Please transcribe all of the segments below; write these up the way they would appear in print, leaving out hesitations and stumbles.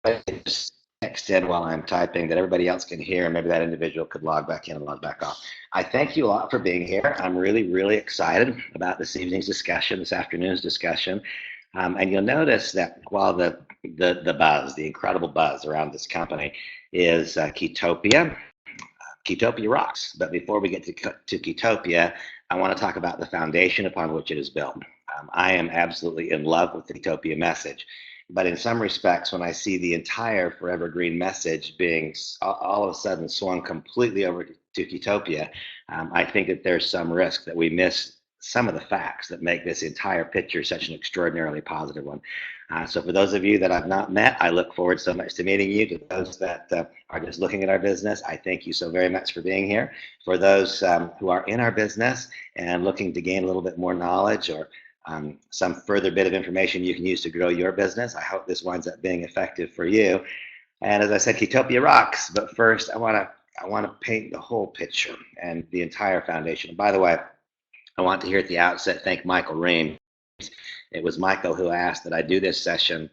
just text in while I'm typing that everybody else can hear, and maybe that individual could log back in and log back off. I thank you a lot for being here. I'm really, really excited about this evening's discussion, this afternoon's discussion. And you'll notice that while the buzz, the incredible buzz around this company is Ketopia, Ketopia rocks. But before we get to Ketopia, I want to talk about the foundation upon which it is built. I am absolutely in love with the Ketopia message. But in some respects, when I see the entire Forever Green message being all of a sudden swung completely over to Ketopia, I think that there's some risk that we miss some of the facts that make this entire picture such an extraordinarily positive one. So for those of you that I've not met, I look forward so much to meeting you. To those that are just looking at our business, I thank you so very much for being here. For those who are in our business and looking to gain a little bit more knowledge or some further bit of information you can use to grow your business, I hope this winds up being effective for you. And as I said, Ketopia rocks. But first, I want to paint the whole picture and the entire foundation. And by the way, I want to here at the outset thank Michael Ream. It was Michael who asked that I do this session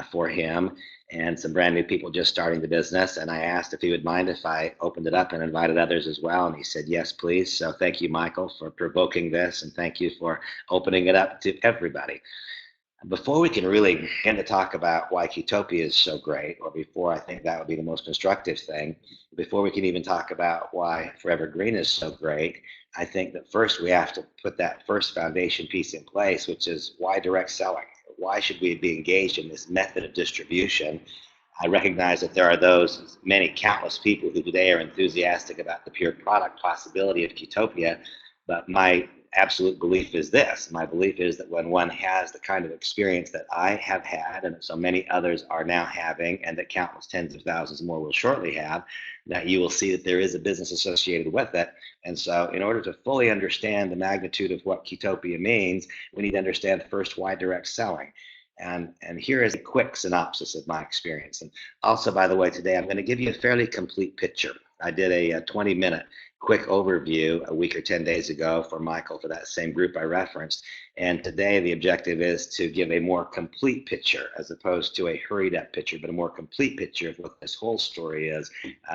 for him and some brand new people just starting the business. And I asked if he would mind if I opened it up and invited others as well. And he said, yes, please. So thank you, Michael, for provoking this. And thank you for opening it up to everybody. Before we can really begin to talk about why Ketopia is so great, or before I think that would be the most constructive thing, before we can even talk about why Forever Green is so great, I think that first we have to put that first foundation piece in place, which is why direct selling? Why should we be engaged in this method of distribution? I recognize that there are those, many countless people who today are enthusiastic about the pure product possibility of Ketopia, but my absolute belief is this. My belief is that when one has the kind of experience that I have had and that so many others are now having and that countless tens of thousands more will shortly have, that you will see that there is a business associated with it. And so in order to fully understand the magnitude of what Ketopia means, we need to understand first why direct selling. And here is a quick synopsis of my experience. And also, by the way, today I'm going to give you a fairly complete picture. I did a 20-minute quick overview a week or 10 days ago for Michael for that same group I referenced. And today the objective is to give a more complete picture as opposed to a hurried up picture, but a more complete picture of what this whole story is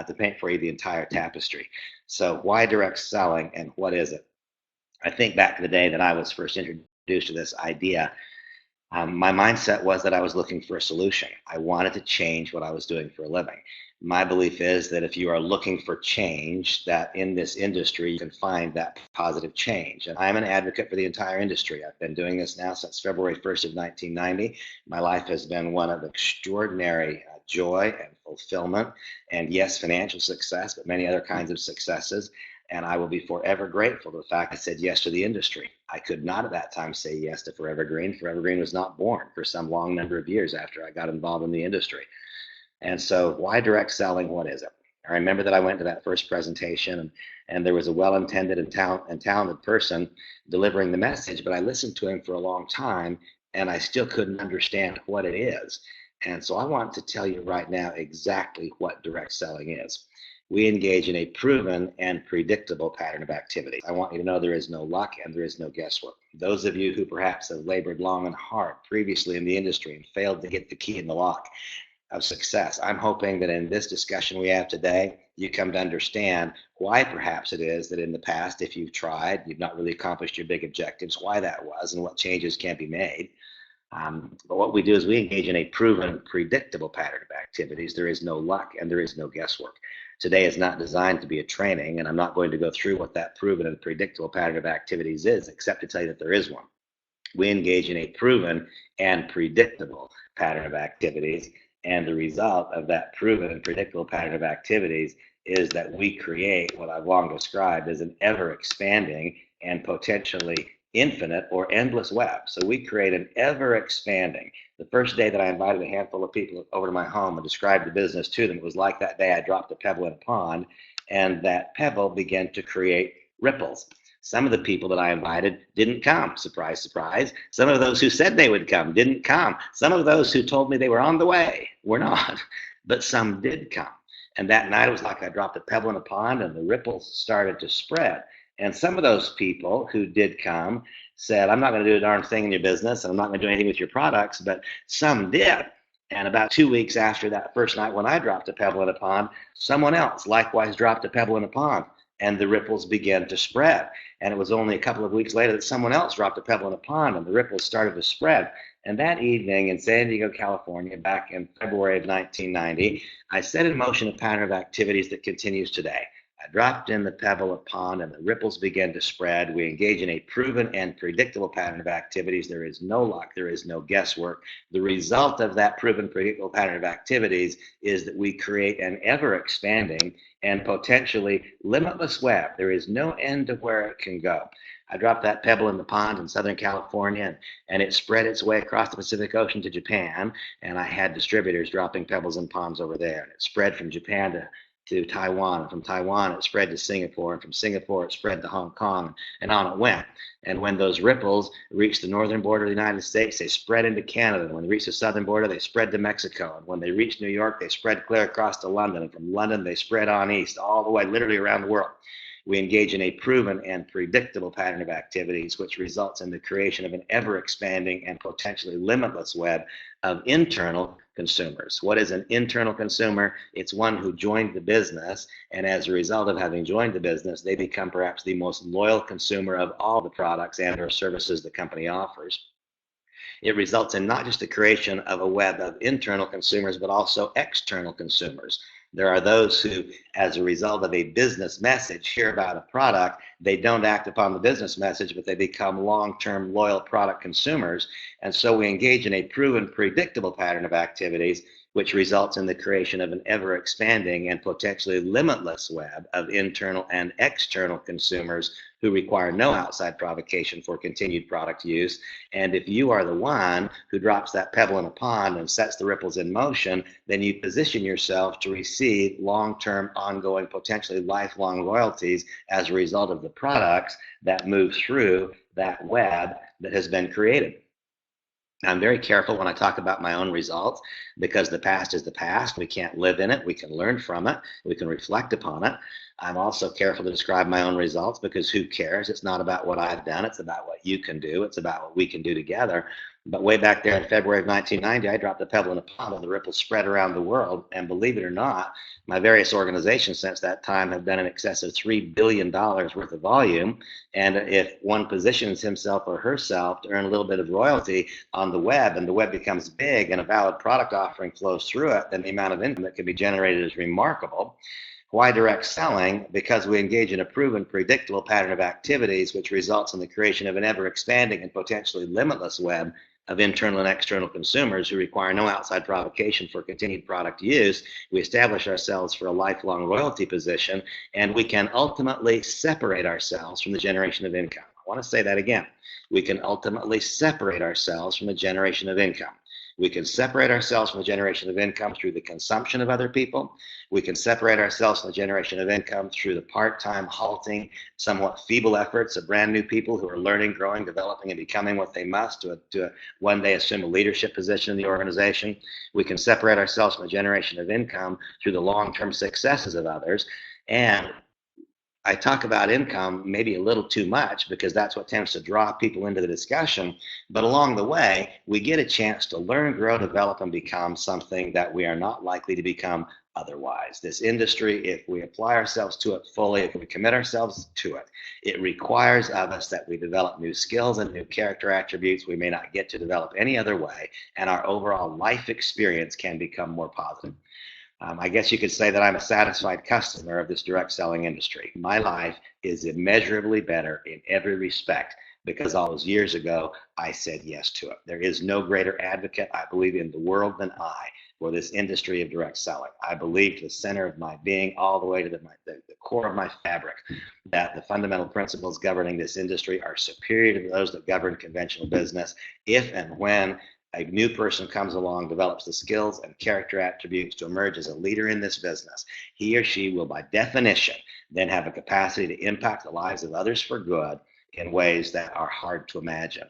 to paint for you the entire tapestry. So why direct selling and what is it? I think back to the day that I was first introduced to this idea. My mindset was that I was looking for a solution. I wanted to change what I was doing for a living. My belief is that if you are looking for change, that in this industry, you can find that positive change. And I'm an advocate for the entire industry. I've been doing this now since February 1st of 1990. My life has been one of extraordinary joy and fulfillment, and yes, financial success, but many other kinds of successes. And I will be forever grateful to the fact I said yes to the industry. I could not at that time say yes to Forever Green. Forever Green was not born for some long number of years after I got involved in the industry. And so why direct selling? What is it? I remember that I went to that first presentation and there was a well-intended and talented person delivering the message, but I listened to him for a long time and I still couldn't understand what it is. And so I want to tell you right now exactly what direct selling is. We engage in a proven and predictable pattern of activity. I want you to know there is no luck and there is no guesswork. Those of you who perhaps have labored long and hard previously in the industry and failed to get the key in the lock of success, I'm hoping that in this discussion we have today, you come to understand why perhaps it is that in the past, if you've tried, you've not really accomplished your big objectives, why that was and what changes can be made. But what we do is we engage in a proven, predictable pattern of activities. There is no luck and there is no guesswork. Today is not designed to be a training, and I'm not going to go through what that proven and predictable pattern of activities is, except to tell you that there is one. We engage in a proven and predictable pattern of activities, and the result of that proven and predictable pattern of activities is that we create what I've long described as an ever-expanding and potentially infinite or endless web. So we create an ever-expanding. The first day that I invited a handful of people over to my home and described the business to them, it was like that day I dropped a pebble in a pond, and that pebble began to create ripples. Some of the people that I invited didn't come. Surprise, surprise. Some of those who said they would come didn't come. Some of those who told me they were on the way were not, but some did come. And that night it was like I dropped a pebble in a pond and the ripples started to spread. And some of those people who did come said, I'm not going to do a darn thing in your business and I'm not going to do anything with your products, but some did. And about 2 weeks after that first night when I dropped a pebble in a pond, someone else likewise dropped a pebble in a pond, and the ripples began to spread. And it was only a couple of weeks later that someone else dropped a pebble in a pond, and the ripples started to spread. And that evening in San Diego, California, back in February of 1990, I set in motion a pattern of activities that continues today. I dropped in the pebble of pond and the ripples began to spread. We engage in a proven and predictable pattern of activities. There is no luck. There is no guesswork. The result of that proven, predictable pattern of activities is that we create an ever-expanding and potentially limitless web. There is no end to where it can go. I dropped that pebble in the pond in Southern California, and it spread its way across the Pacific Ocean to Japan, and I had distributors dropping pebbles in ponds over there. And it spread from Japan to Taiwan, and from Taiwan it spread to Singapore, and from Singapore it spread to Hong Kong, and on it went. And when those ripples reached the northern border of the United States, they spread into Canada. And when they reached the southern border, they spread to Mexico. And when they reached New York, they spread clear across to London. And from London, they spread on east, all the way literally around the world. We engage in a proven and predictable pattern of activities, which results in the creation of an ever-expanding and potentially limitless web of internal consumers. What is an internal consumer? It's one who joined the business, and as a result of having joined the business, they become perhaps the most loyal consumer of all the products and or services the company offers. It results in not just the creation of a web of internal consumers, but also external consumers. There are those who, as a result of a business message, hear about a product. They don't act upon the business message, but they become long-term loyal product consumers. And so we engage in a proven, predictable pattern of activities, which results in the creation of an ever-expanding and potentially limitless web of internal and external consumers who require no outside provocation for continued product use. And if you are the one who drops that pebble in a pond and sets the ripples in motion, then you position yourself to receive long-term, ongoing, potentially lifelong royalties as a result of the products that move through that web that has been created. I'm very careful when I talk about my own results because the past is the past. We can't live in it. We can learn from it. We can reflect upon it. I'm also careful to describe my own results because who cares? It's not about what I've done. It's about what you can do. It's about what we can do together. But way back there in February of 1990, I dropped a pebble in a pond and the ripples spread around the world. And believe it or not, my various organizations since that time have done in excess of $3 billion worth of volume. And if one positions himself or herself to earn a little bit of royalty on the web and the web becomes big and a valid product offering flows through it, then the amount of income that can be generated is remarkable. Why direct selling? Because we engage in a proven, predictable pattern of activities which results in the creation of an ever-expanding and potentially limitless web of internal and external consumers who require no outside provocation for continued product use. We establish ourselves for a lifelong royalty position, and we can ultimately separate ourselves from the generation of income. I want to say that again. We can ultimately separate ourselves from the generation of income. We can separate ourselves from the generation of income through the consumption of other people. We can separate ourselves from the generation of income through the part-time, halting, somewhat feeble efforts of brand new people who are learning, growing, developing, and becoming what they must to one day assume a leadership position in the organization. We can separate ourselves from the generation of income through the long-term successes of others. And I talk about income maybe a little too much because that's what tends to draw people into the discussion. But along the way, we get a chance to learn, grow, develop, and become something that we are not likely to become otherwise. This industry, if we apply ourselves to it fully, if we commit ourselves to it, it requires of us that we develop new skills and new character attributes we may not get to develop any other way, and our overall life experience can become more positive. I guess you could say that I'm a satisfied customer of this direct selling industry. My life is immeasurably better in every respect because all those years ago, I said yes to it. There is no greater advocate, I believe, in the world than I for this industry of direct selling. I believe to the center of my being, all the way to the core of my fabric, that the fundamental principles governing this industry are superior to those that govern conventional business if and when a new person comes along, develops the skills and character attributes to emerge as a leader in this business. He or she will, by definition, then have a capacity to impact the lives of others for good in ways that are hard to imagine.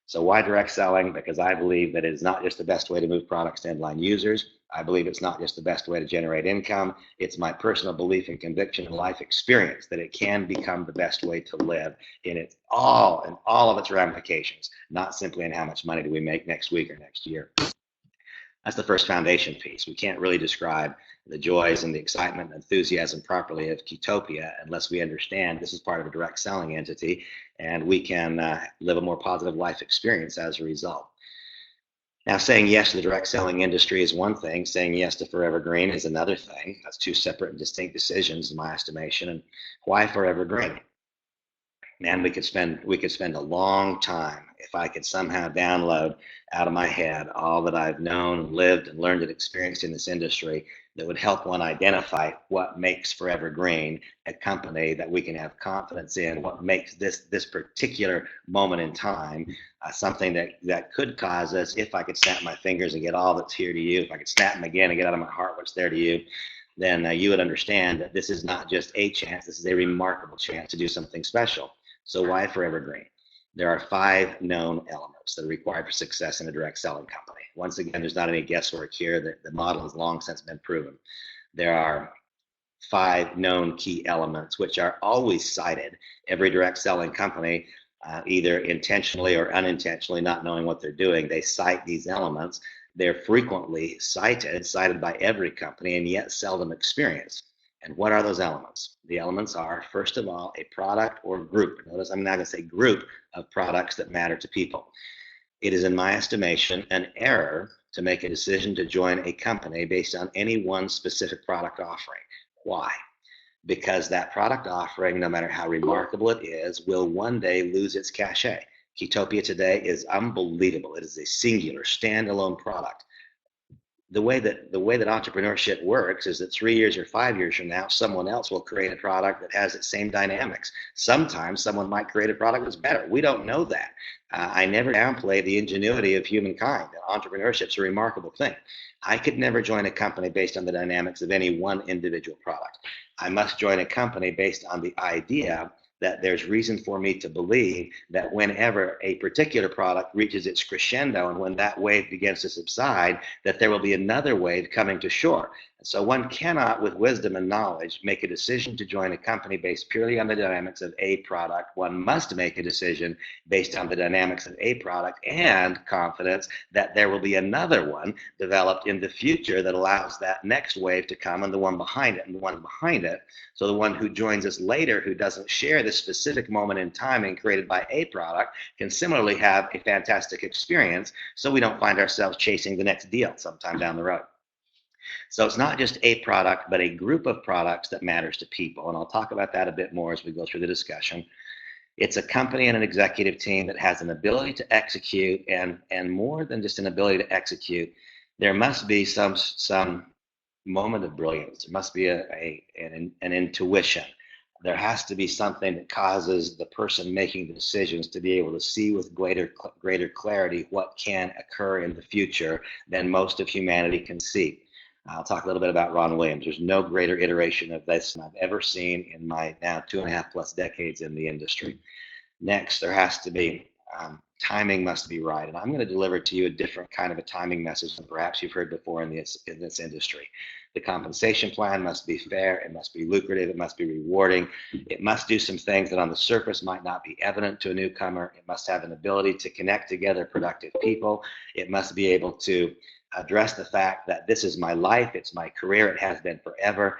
So why direct selling? Because I believe that it is not just the best way to move products to end-line users. I believe it's not just the best way to generate income. It's my personal belief and conviction and life experience that it can become the best way to live in all of its ramifications, not simply in how much money do we make next week or next year. That's the first foundation piece. We can't really describe the joys and the excitement and enthusiasm properly of Ketopia unless we understand this is part of a direct selling entity, and we can live a more positive life experience as a result. Now, saying yes to the direct selling industry is one thing. Saying yes to Forever Green is another thing. That's two separate and distinct decisions in my estimation. And why Forever Green? Man, we could spend a long time if I could somehow download out of my head all that I've known, lived, and learned and experienced in this industry that would help one identify what makes Forever Green a company that we can have confidence in, what makes this particular moment in time something that could cause us, if I could snap my fingers and get all that's here to you, if I could snap them again and get out of my heart what's there to you, then you would understand that this is not just a chance, this is a remarkable chance to do something special. So why Forever Green? There are 5 known elements that are required for success in a direct selling company. Once again, there's not any guesswork here. The model has long since been proven. There are 5 known key elements, which are always cited. Every direct selling company, either intentionally or unintentionally, not knowing what they're doing, they cite these elements. They're frequently cited by every company, and yet seldom experienced. And what are those elements? The elements are, first of all, a product or group. Notice I'm not going to say group of products that matter to people. It is, in my estimation, an error to make a decision to join a company based on any one specific product offering. Why? Because that product offering, no matter how remarkable it is, will one day lose its cachet. Ketopia today is unbelievable. It is a singular, standalone product. The way that entrepreneurship works is that 3 years or 5 years from now, someone else will create a product that has its same dynamics. Sometimes someone might create a product that's better. We don't know that. I never downplay the ingenuity of humankind. Entrepreneurship is a remarkable thing. I could never join a company based on the dynamics of any one individual product. I must join a company based on the idea that there's reason for me to believe that whenever a particular product reaches its crescendo and when that wave begins to subside, that there will be another wave coming to shore. And so one cannot, with wisdom and knowledge, make a decision to join a company based purely on the dynamics of a product. One must make a decision based on the dynamics of a product and confidence that there will be another one developed in the future that allows that next wave to come and the one behind it and the one behind it. So the one who joins us later, who doesn't share this specific moment in time and created by a product, can similarly have a fantastic experience, so we don't find ourselves chasing the next deal sometime down the road. So it's not just a product, but a group of products that matters to people. And I'll talk about that a bit more as we go through the discussion. It's a company and an executive team that has an ability to execute, and more than just an ability to execute, there must be some moment of brilliance. There must be an intuition. There has to be something that causes the person making the decisions to be able to see with greater clarity what can occur in the future than most of humanity can see. I'll talk a little bit about Ron Williams. There's no greater iteration of this than I've ever seen in my now 2.5+ decades in the industry. Next, there has to be timing must be right. And I'm going to deliver to you a different kind of a timing message than perhaps you've heard before in this industry. The compensation plan must be fair. It must be lucrative. It must be rewarding. It must do some things that on the surface might not be evident to a newcomer. It must have an ability to connect together productive people. It must be able to address the fact that this is my life. It's my career. It has been forever.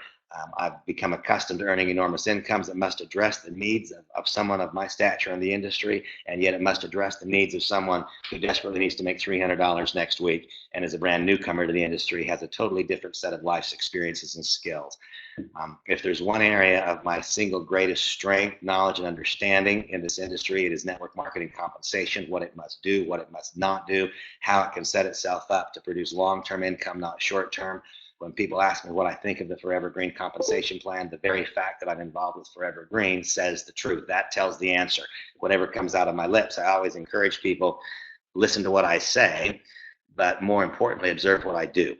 I've become accustomed to earning enormous incomes. It must address the needs of someone of my stature in the industry, and yet it must address the needs of someone who desperately needs to make $300 next week and is a brand newcomer to the industry, has a totally different set of life's experiences and skills. If there's one area of my single greatest strength, knowledge, and understanding in this industry, it is network marketing compensation, what it must do, what it must not do, how it can set itself up to produce long-term income, not short-term. When people ask me what I think of the Forever Green compensation plan, the very fact that I'm involved with Forever Green says the truth. That tells the answer. Whatever comes out of my lips, I always encourage people, listen to what I say, but more importantly, observe what I do.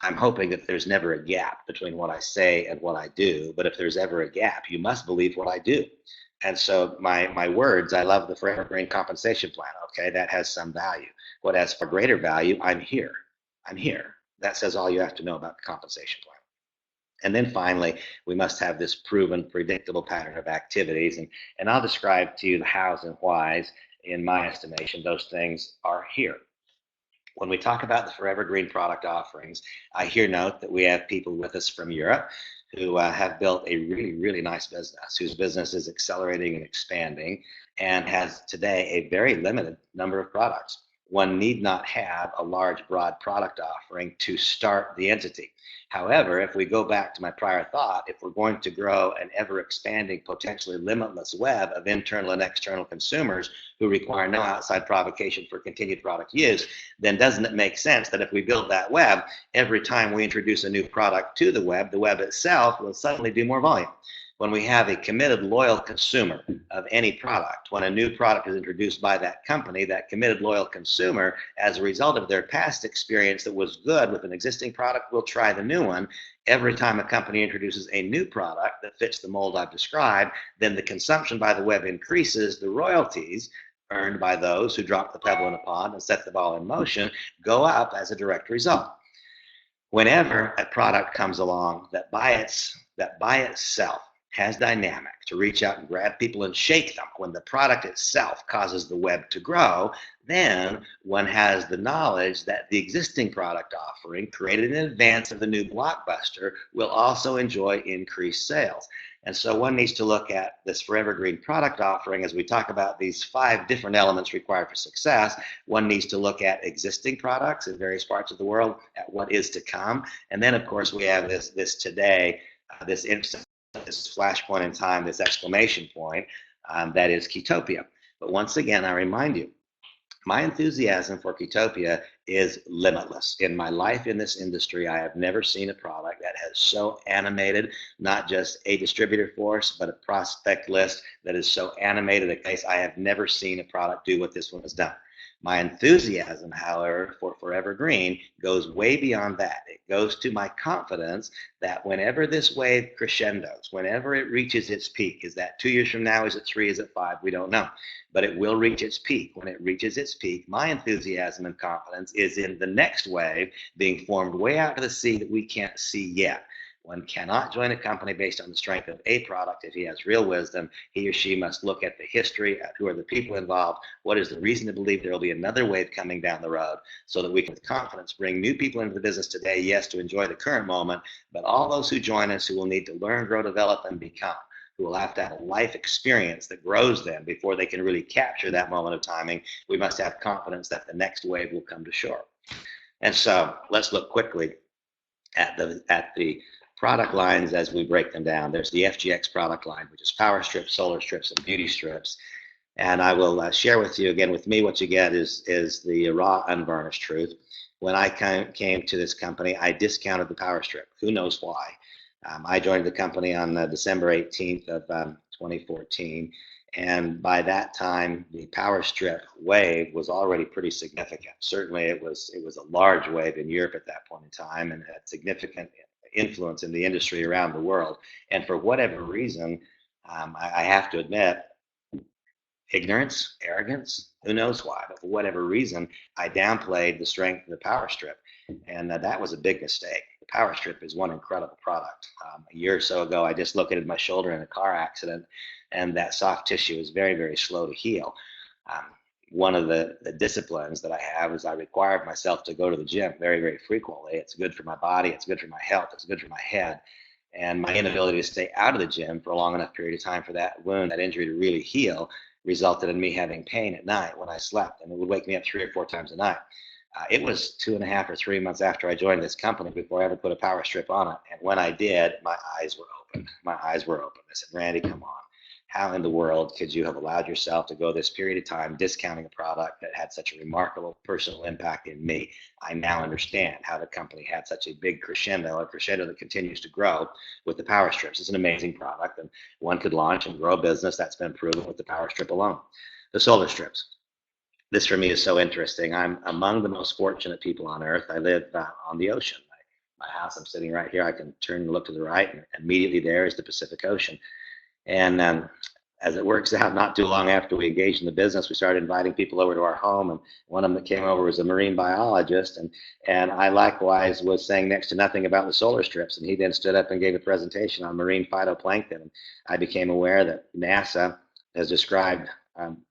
I'm hoping that there's never a gap between what I say and what I do, but if there's ever a gap, you must believe what I do. And so my words, I love the Forever Green compensation plan, okay? That has some value. What has far greater value, I'm here. I'm here. That says all you have to know about the compensation plan. And then finally, we must have this proven, predictable pattern of activities. And I'll describe to you the hows and whys. In my estimation, those things are here. When we talk about the Forever Green product offerings, I hear note that we have people with us from Europe who have built a really, really nice business, whose business is accelerating and expanding and has today a very limited number of products. One need not have a large, broad product offering to start the entity. However, if we go back to my prior thought, if we're going to grow an ever expanding, potentially limitless web of internal and external consumers who require no outside provocation for continued product use, then doesn't it make sense that if we build that web, every time we introduce a new product to the web itself will suddenly do more volume. When we have a committed, loyal consumer of any product, when a new product is introduced by that company, that committed, loyal consumer, as a result of their past experience that was good with an existing product, will try the new one. Every time a company introduces a new product that fits the mold I've described, then the consumption by the web increases. The royalties earned by those who drop the pebble in a pond and set the ball in motion go up as a direct result. Whenever a product comes along that by itself has dynamic to reach out and grab people and shake them, when the product itself causes the web to grow, then one has the knowledge that the existing product offering created in advance of the new blockbuster will also enjoy increased sales. And so one needs to look at this Forever Green product offering as we talk about these 5 different elements required for success. One needs to look at existing products in various parts of the world, at what is to come. And then, of course, we have this today, this instant, this flashpoint in time, this exclamation point, that is Ketopia. But once again, I remind you, my enthusiasm for Ketopia is limitless. In my life in this industry, I have never seen a product that has so animated not just a distributor force, but a prospect list that is so animated a case. I have never seen a product do what this one has done. My enthusiasm, however, for Forever Green goes way beyond that. It goes to my confidence that whenever this wave crescendos, whenever it reaches its peak, is that 2 years from now, is it 3, is it 5? We don't know. But it will reach its peak. When it reaches its peak, my enthusiasm and confidence is in the next wave being formed way out to the sea that we can't see yet. One cannot join a company based on the strength of a product. If he has real wisdom, he or she must look at the history, at who are the people involved, what is the reason to believe there will be another wave coming down the road, so that we can with confidence bring new people into the business today, yes, to enjoy the current moment, but all those who join us who will need to learn, grow, develop, and become, who will have to have a life experience that grows them before they can really capture that moment of timing. We must have confidence that the next wave will come to shore. And so let's look quickly at the product lines as we break them down. There's the FGX product line, which is power strips, solar strips, and beauty strips. And I will share with you again, with me, what you get is the raw, unvarnished truth. When I came to this company, I discounted the power strip. Who knows why? I joined the company on December 18th of 2014. And by that time, the power strip wave was already pretty significant. Certainly, it was a large wave in Europe at that point in time, and had significant influence in the industry around the world. And for whatever reason, I have to admit, ignorance, arrogance, who knows why, but for whatever reason, I downplayed the strength of the power strip. And that was a big mistake. The power strip is one incredible product. A year or so ago, I dislocated my shoulder in a car accident, and that soft tissue is very, very slow to heal. One of the disciplines that I have is I required myself to go to the gym very, very frequently. It's good for my body. It's good for my health. It's good for my head. And my inability to stay out of the gym for a long enough period of time for that wound, that injury to really heal, resulted in me having pain at night when I slept. And it would wake me up 3 or 4 times a night. It was 2.5 or 3 months after I joined this company before I ever put a power strip on it. And when I did, my eyes were open. My eyes were open. I said, Randy, come on. How in the world could you have allowed yourself to go this period of time discounting a product that had such a remarkable personal impact in me? I now understand how the company had such a big crescendo, a crescendo that continues to grow with the power strips. It's an amazing product, and one could launch and grow a business. That's been proven with the power strip alone. The solar strips. This for me is so interesting. I'm among the most fortunate people on earth. I live on the ocean. My house, I'm sitting right here. I can turn and look to the right, and immediately there is the Pacific Ocean. And as it works out, not too long after we engaged in the business, we started inviting people over to our home. And one of them that came over was a marine biologist. And I likewise was saying next to nothing about the solar strips. And he then stood up and gave a presentation on marine phytoplankton. And I became aware that NASA has described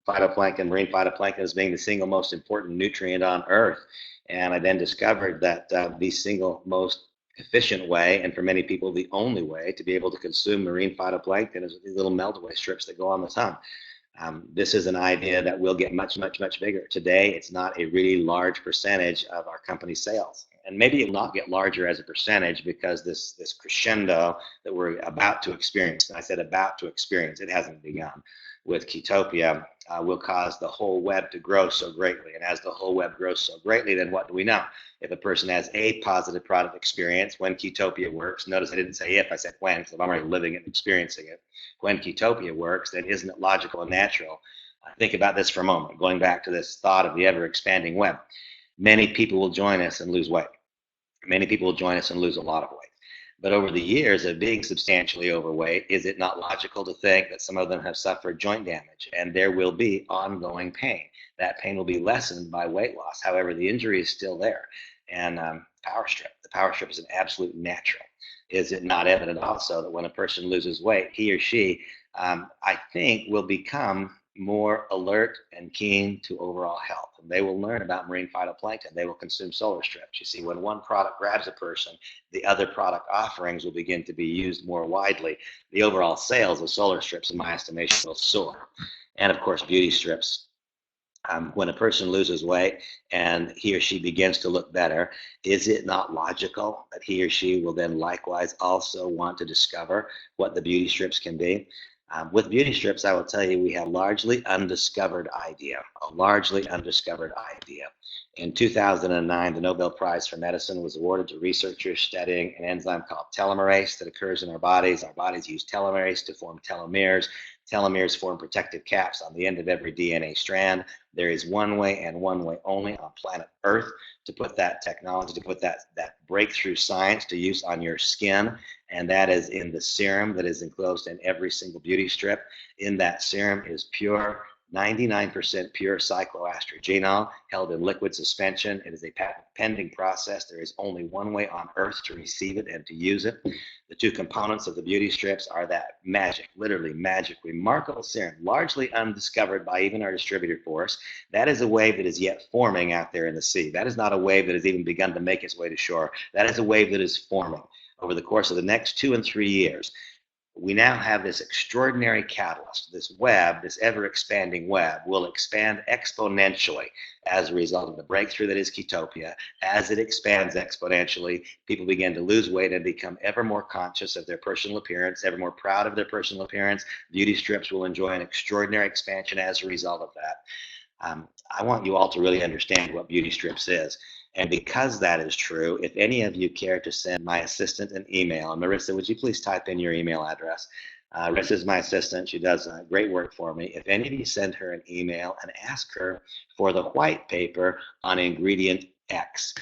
phytoplankton, marine phytoplankton, as being the single most important nutrient on Earth. And I then discovered that the single most efficient way, and for many people the only way, to be able to consume marine phytoplankton is these little melt-away strips that go on the tongue. This is an idea that will get much, much, much bigger. Today, it's not a really large percentage of our company's sales. And maybe it will not get larger as a percentage because this crescendo that we're about to experience, and I said about to experience, it hasn't begun, with Ketopia will cause the whole web to grow so greatly. And as the whole web grows so greatly, then what do we know? If a person has a positive product experience when Ketopia works, notice I didn't say if, I said when, because I'm already living it and experiencing it. When Ketopia works, then isn't it logical and natural? Think about this for a moment, going back to this thought of the ever-expanding web. Many people will join us and lose weight. Many people will join us and lose a lot of weight. But over the years of being substantially overweight, is it not logical to think that some of them have suffered joint damage and there will be ongoing pain? That pain will be lessened by weight loss. However, the injury is still there. And the power strip is an absolute natural. Is it not evident also that when a person loses weight, he or she, I think, will become more alert and keen to overall health. And they will learn about marine phytoplankton. They will consume solar strips. You see, when one product grabs a person, the other product offerings will begin to be used more widely. The overall sales of solar strips, in my estimation, will soar. And of course, beauty strips. When a person loses weight and he or she begins to look better, is it not logical that he or she will then likewise also want to discover what the beauty strips can be? With beauty strips, I will tell you, we have a largely undiscovered idea. In 2009, the Nobel Prize for Medicine was awarded to researchers studying an enzyme called telomerase that occurs in our bodies. Our bodies use telomerase to form telomeres. Telomeres form protective caps on the end of every DNA strand. There is one way and one way only on planet Earth to put that technology, to put that breakthrough science to use on your skin, and that is in the serum that is enclosed in every single beauty strip. In that serum is pure 99% pure cycloestrogenol held in liquid suspension. It is a patent pending process. There is only one way on earth to receive it and to use it. The two components of the beauty strips are that magic, literally magic, remarkable serum, largely undiscovered by even our distributor force. That is a wave that is yet forming out there in the sea. That is not a wave that has even begun to make its way to shore. That is a wave that is forming over the course of the next 2 and 3 years. We now have this extraordinary catalyst. This web, this ever-expanding web, will expand exponentially as a result of the breakthrough that is Ketopia. As it expands exponentially, people begin to lose weight and become ever more conscious of their personal appearance, ever more proud of their personal appearance. Beauty strips will enjoy an extraordinary expansion as a result of that. I want you all to really understand what beauty strips is. And because that is true, if any of you care to send my assistant an email, and Marissa, would you please type in your email address? Marissa is my assistant. She does great work for me. If any of you send her an email and ask her for the white paper on ingredient X,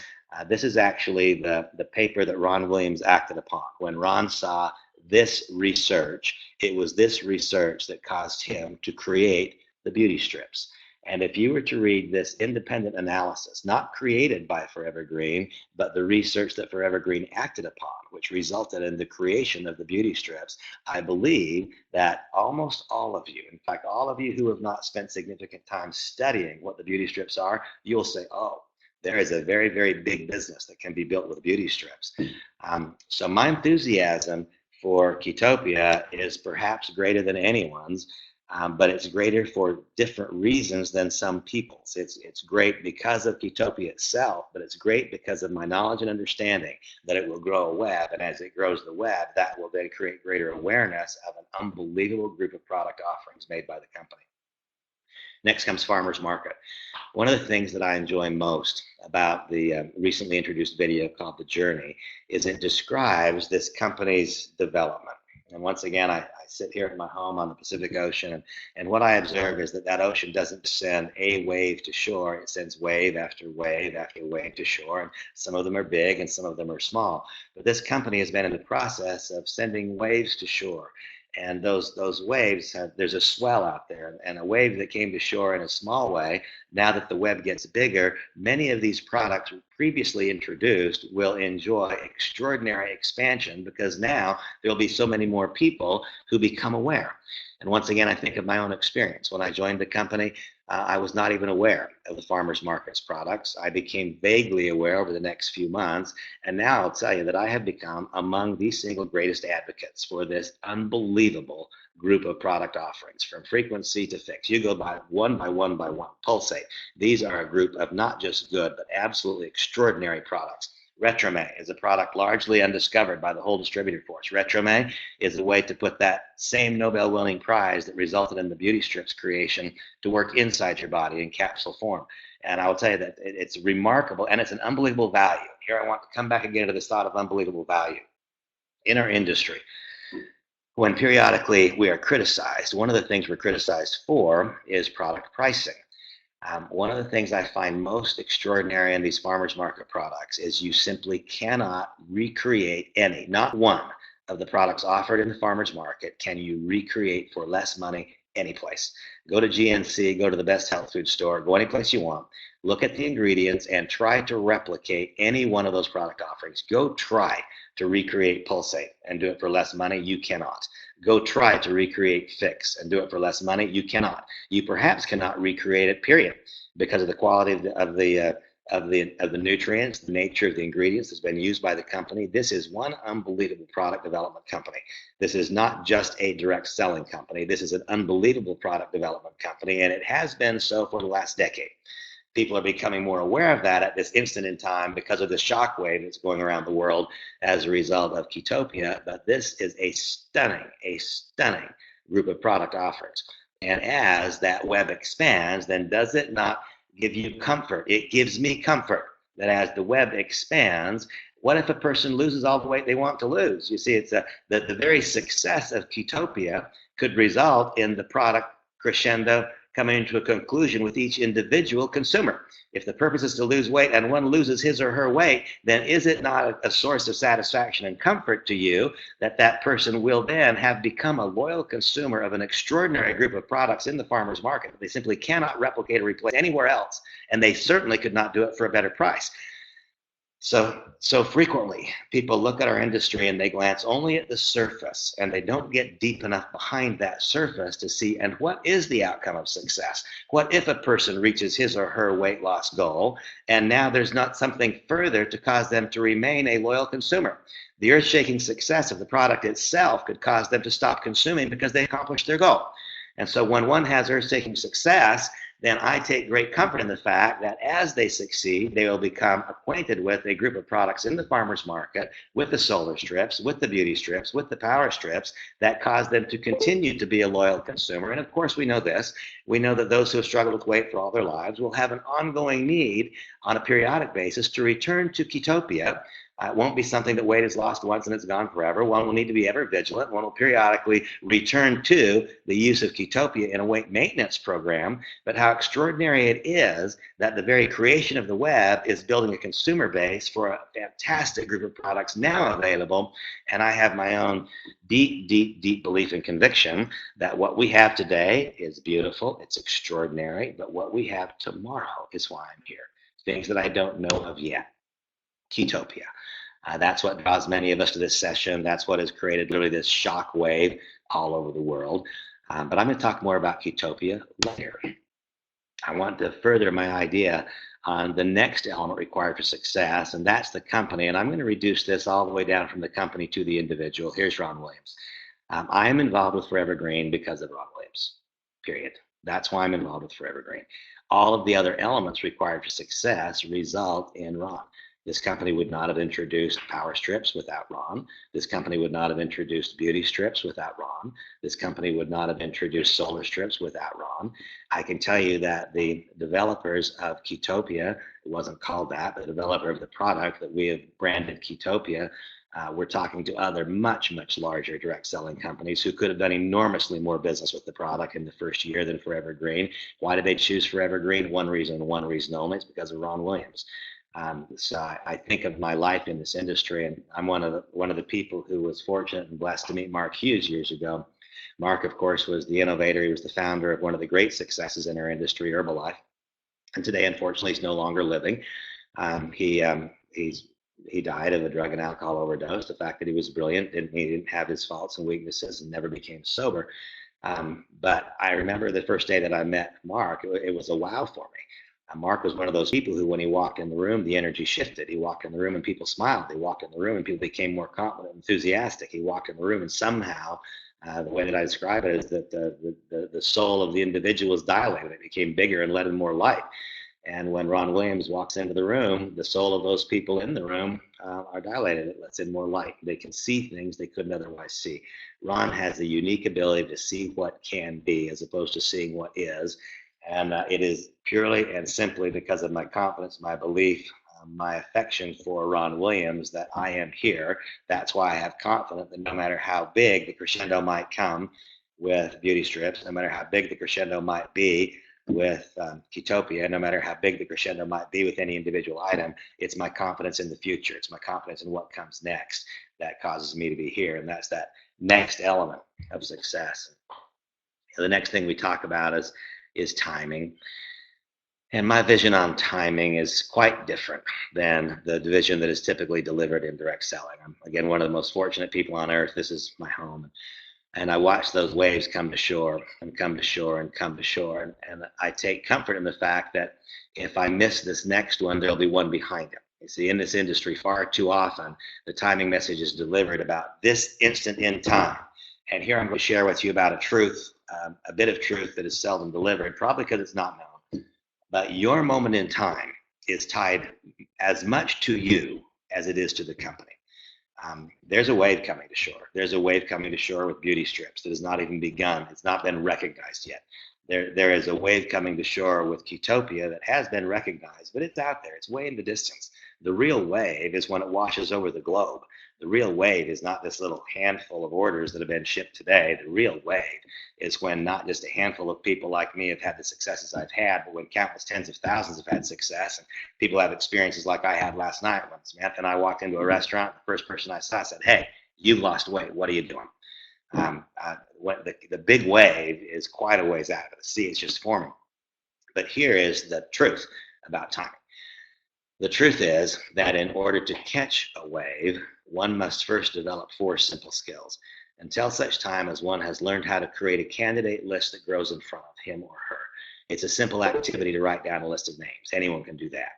this is actually the paper that Ron Williams acted upon. When Ron saw this research, it was this research that caused him to create the beauty strips. And if you were to read this independent analysis, not created by Forever Green, but the research that Forever Green acted upon, which resulted in the creation of the beauty strips, I believe that almost all of you, in fact, all of you who have not spent significant time studying what the beauty strips are, you'll say, oh, there is a very, very big business that can be built with beauty strips. So my enthusiasm for Ketopia is perhaps greater than anyone's. But it's greater for different reasons than some people's. It's great because of Ketopia itself, but it's great because of my knowledge and understanding that it will grow a web, and as it grows the web, that will then create greater awareness of an unbelievable group of product offerings made by the company. Next comes Farmers Market. One of the things that I enjoy most about the recently introduced video called The Journey is it describes this company's development. And once again, I sit here at my home on the Pacific Ocean, and what I observe is that ocean doesn't send a wave to shore. It sends wave after wave after wave to shore, and some of them are big and some of them are small. But this company has been in the process of sending waves to shore. And those waves there's a swell out there, and a wave that came to shore in a small way. Now that the web gets bigger, many of these products previously introduced will enjoy extraordinary expansion because now there'll be so many more people who become aware. And once again, I think of my own experience. When I joined the company, I was not even aware of the farmers market's products. I became vaguely aware over the next few months, and now I'll tell you that I have become among the single greatest advocates for this unbelievable group of product offerings, from frequency to fix. You go by one by one by one. Pulsate. These are a group of not just good, but absolutely extraordinary products. Retrome is a product largely undiscovered by the whole distributor force. Retrome is a way to put that same Nobel-winning prize that resulted in the beauty strips creation to work inside your body in capsule form. And I will tell you that it's remarkable, and it's an unbelievable value. Here I want to come back again to this thought of unbelievable value. In our industry, when periodically we are criticized, one of the things we're criticized for is product pricing. One of the things I find most extraordinary in these farmers market products is you simply cannot recreate any, not one, of the products offered in the farmers market can you recreate for less money any place. Go to GNC, go to the best health food store, go any place you want, look at the ingredients and try to replicate any one of those product offerings. Go try to recreate Pulsate and do it for less money. You cannot. Go try to recreate Fix and do it for less money. You cannot. You perhaps cannot recreate it, period, because of the quality of the nutrients, the nature of the ingredients that's been used by the company. This is one unbelievable product development company. This is not just a direct selling company. This is an unbelievable product development company, and it has been so for the last decade. People are becoming more aware of that at this instant in time because of the shockwave that's going around the world as a result of Ketopia. But this is a stunning group of product offerings. And as that web expands, then does it not give you comfort? It gives me comfort that as the web expands, what if a person loses all the weight they want to lose? You see, it's the very success of Ketopia could result in the product crescendo coming into a conclusion with each individual consumer. If the purpose is to lose weight and one loses his or her weight, then is it not a source of satisfaction and comfort to you that that person will then have become a loyal consumer of an extraordinary group of products in the farmer's market that they simply cannot replicate or replace anywhere else, and they certainly could not do it for a better price? So frequently, people look at our industry and they glance only at the surface, and they don't get deep enough behind that surface to see, and what is the outcome of success? What if a person reaches his or her weight loss goal, and now there's not something further to cause them to remain a loyal consumer? The earth-shaking success of the product itself could cause them to stop consuming because they accomplished their goal. And so when one has earth-shaking success, then I take great comfort in the fact that as they succeed, they will become acquainted with a group of products in the farmer's market, with the solar strips, with the beauty strips, with the power strips, that cause them to continue to be a loyal consumer. And of course, we know this. We know that those who have struggled with weight for all their lives will have an ongoing need on a periodic basis to return to Ketopia. It won't be something that weight is lost once and it's gone forever. One will need to be ever vigilant. One will periodically return to the use of Ketopia in a weight maintenance program. But how extraordinary it is that the very creation of the web is building a consumer base for a fantastic group of products now available. And I have my own deep belief and conviction that what we have today is beautiful, it's extraordinary, but what we have tomorrow is why I'm here. Things that I don't know of yet. Ketopia. That's what draws many of us to this session. That's what has created literally this shock wave all over the world. But I'm going to talk more about Ketopia later. I want to further my idea on the next element required for success, and that's the company. And I'm going to reduce this all the way down from the company to the individual. Here's Ron Williams. I am involved with Forever Green because of Ron Williams, period. That's why I'm involved with Forever Green. All of the other elements required for success result in Ron. This company would not have introduced power strips without Ron. This company would not have introduced beauty strips without Ron. This company would not have introduced solar strips without Ron. I can tell you that the developers of Ketopia, it wasn't called that, the developer of the product that we have branded Ketopia, we're talking to other much larger direct selling companies who could have done enormously more business with the product in the first year than Forever Green. Why did they choose Forever Green? One reason only, it's because of Ron Williams. So I think of my life in this industry, and I'm one of the people who was fortunate and blessed to meet Mark Hughes years ago. Mark, of course, was the innovator. He was the founder of one of the great successes in our industry, Herbalife. And today, unfortunately, he's no longer living. Um, he um, he's he died of a drug and alcohol overdose. The fact that he was brilliant, and he didn't have his faults and weaknesses, and never became sober. But I remember the first day that I met Mark, it was a wow for me. Mark was one of those people who, when he walked in the room, the energy shifted. He walked in the room and people smiled. He walked in the room and people became more confident, enthusiastic. He walked in the room and somehow, the way that I describe it is that the soul of the individual was dilated. It became bigger and let in more light. And when Ron Williams walks into the room, the soul of those people in the room are dilated. It lets in more light. They can see things they couldn't otherwise see. Ron has the unique ability to see what can be as opposed to seeing what is. And it is purely and simply because of my confidence, my belief, my affection for Ron Williams that I am here. That's why I have confidence that no matter how big the crescendo might come with beauty strips, no matter how big the crescendo might be with Ketopia, no matter how big the crescendo might be with any individual item, it's my confidence in the future. It's my confidence in what comes next that causes me to be here. And that's that next element of success. The next thing we talk about is timing. And my vision on timing is quite different than the vision that is typically delivered in direct selling. I'm, again, one of the most fortunate people on earth. This is my home. And I watch those waves come to shore and come to shore and come to shore. And I take comfort in the fact that if I miss this next one, there'll be one behind it. You see, in this industry, far too often, the timing message is delivered about this instant in time. And here I'm going to share with you about a truth, a bit of truth that is seldom delivered, probably because it's not known. But your moment in time is tied as much to you as it is to the company. There's a wave coming to shore. There's a wave coming to shore with beauty strips that has not even begun. It's not been recognized yet. There is a wave coming to shore with Ketopia that has been recognized, but it's out there. It's way in the distance. The real wave is when it washes over the globe. The real wave is not this little handful of orders that have been shipped today. The real wave is when not just a handful of people like me have had the successes I've had, but when countless tens of thousands have had success, and people have experiences like I had last night when Samantha and I walked into a restaurant. The first person I saw said, "Hey, you've lost weight. What are you doing?" The big wave is quite a ways out of the sea. It's just forming. But here is the truth about timing. The truth is that in order to catch a wave, one must first develop 4 simple skills. Until such time as one has learned how to create a candidate list that grows in front of him or her. It's a simple activity to write down a list of names. Anyone can do that.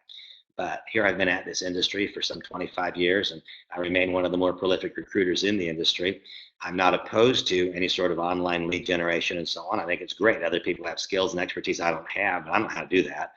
But here I've been at this industry for some 25 years, and I remain one of the more prolific recruiters in the industry. I'm not opposed to any sort of online lead generation and so on. I think it's great. Other people have skills and expertise I don't have, but I don't know how to do that.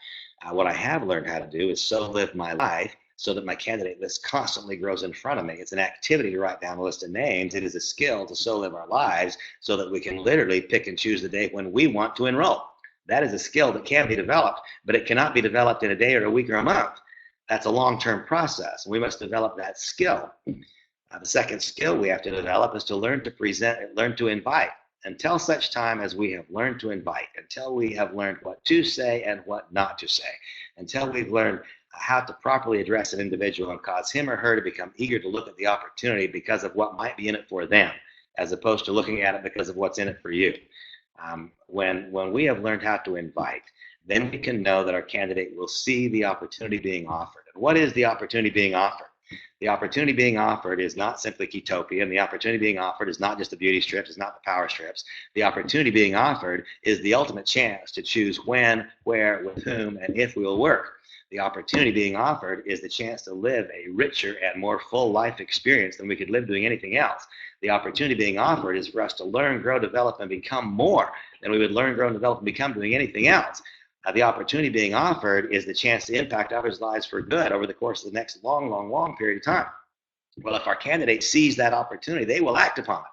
What I have learned how to do is so live my life so that my candidate list constantly grows in front of me. It's an activity to write down a list of names. It is a skill to so live our lives so that we can literally pick and choose the day when we want to enroll. That is a skill that can be developed, but it cannot be developed in a day or a week or a month. That's a long-term process. We must develop that skill. The second skill we have to develop is to learn to present, learn to invite. Until such time as we have learned to invite, until we have learned what to say and what not to say, until we've learned how to properly address an individual and cause him or her to become eager to look at the opportunity because of what might be in it for them, as opposed to looking at it because of what's in it for you. When we have learned how to invite, then we can know that our candidate will see the opportunity being offered. And what is the opportunity being offered? The opportunity being offered is not simply Ketopia, and the opportunity being offered is not just the beauty strips, it's not the power strips. The opportunity being offered is the ultimate chance to choose when, where, with whom, and if we will work. The opportunity being offered is the chance to live a richer and more full life experience than we could live doing anything else. The opportunity being offered is for us to learn, grow, develop, and become more than we would learn, grow, and develop, and become doing anything else. The opportunity being offered is the chance to impact others' lives for good over the course of the next long period of time. Well, if our candidate sees that opportunity, they will act upon it.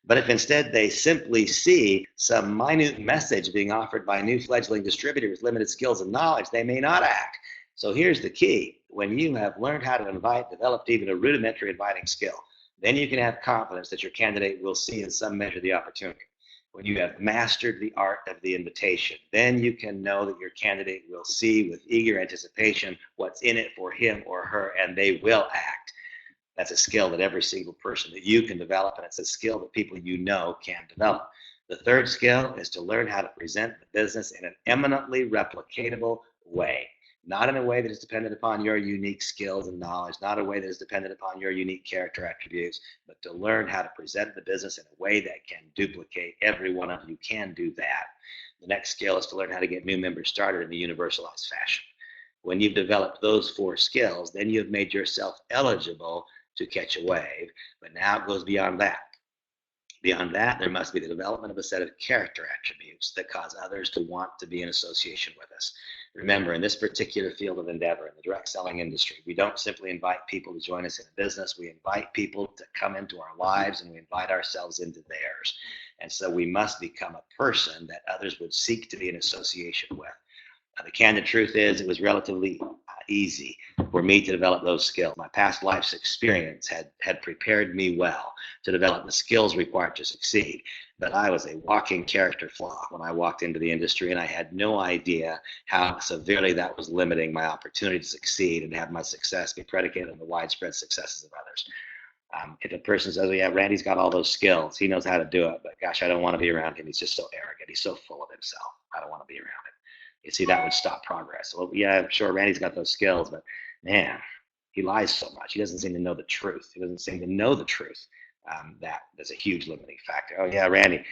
But if instead they simply see some minute message being offered by a new fledgling distributor with limited skills and knowledge, they may not act. So here's the key. When you have learned how to invite, developed even a rudimentary inviting skill, then you can have confidence that your candidate will see in some measure the opportunity. When you have mastered the art of the invitation, then you can know that your candidate will see with eager anticipation what's in it for him or her, and they will act. That's a skill that every single person that you can develop, and it's a skill that people you know can develop. The third skill is to learn how to present the business in an eminently replicatable way. Not in a way that is dependent upon your unique skills and knowledge, not a way that is dependent upon your unique character attributes, but to learn how to present the business in a way that can duplicate. Every one of you can do that. The next skill is to learn how to get new members started in a universalized fashion. When you've developed those 4 skills, then you've made yourself eligible to catch a wave. But now it goes beyond that. Beyond that, there must be the development of a set of character attributes that cause others to want to be in association with us. Remember, in this particular field of endeavor, in the direct selling industry, we don't simply invite people to join us in a business. We invite people to come into our lives, and we invite ourselves into theirs. And so we must become a person that others would seek to be in association with. The candid truth is, it was relatively easy for me to develop those skills. My past life's experience had prepared me well to develop the skills required to succeed. But I was a walking character flaw when I walked into the industry, and I had no idea how severely that was limiting my opportunity to succeed and have my success be predicated on the widespread successes of others. If a person says, oh yeah, Randy's got all those skills, he knows how to do it, but gosh, I don't want to be around him. He's just so arrogant. He's so full of himself. I don't want to be around him. You see, that would stop progress. Well, yeah, I'm sure Randy's got those skills, but man, he lies so much. He doesn't seem to know the truth. He doesn't seem to know the truth. That's a huge limiting factor. Oh yeah, Randy,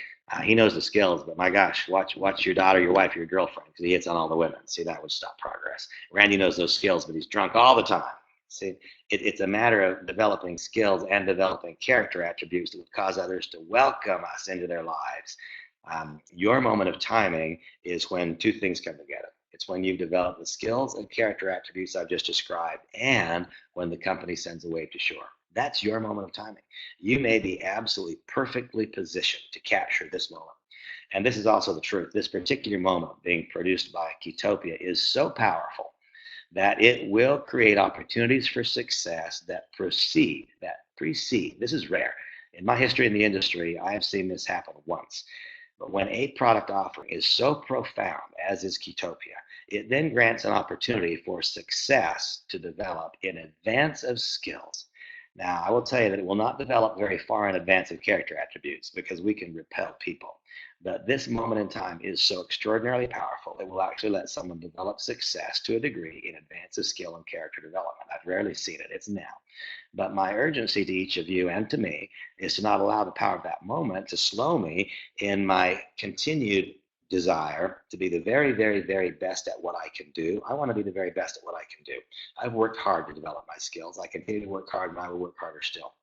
he knows the skills, but my gosh, watch your daughter, your wife, your girlfriend, because he hits on all the women. See, that would stop progress. Randy knows those skills, but he's drunk all the time. See, it's a matter of developing skills and developing character attributes that would cause others to welcome us into their lives. Your moment of timing is when 2 things come together. It's when you've developed the skills and character attributes I've just described, and when the company sends a wave to shore. That's your moment of timing. You may be absolutely perfectly positioned to capture this moment. And this is also the truth. This particular moment being produced by Ketopia is so powerful that it will create opportunities for success that precede. This is rare. In my history in the industry, I have seen this happen once. But when a product offering is so profound, as is Ketopia, it then grants an opportunity for success to develop in advance of skills. Now, I will tell you that it will not develop very far in advance of character attributes because we can repel people. But this moment in time is so extraordinarily powerful, it will actually let someone develop success to a degree in advance of skill and character development. I've rarely seen it. It's now. But my urgency to each of you and to me is to not allow the power of that moment to slow me in my continued desire to be the very, very, very best at what I can do. I want to be the very best at what I can do. I've worked hard to develop my skills. I continue to work hard, and I will work harder still.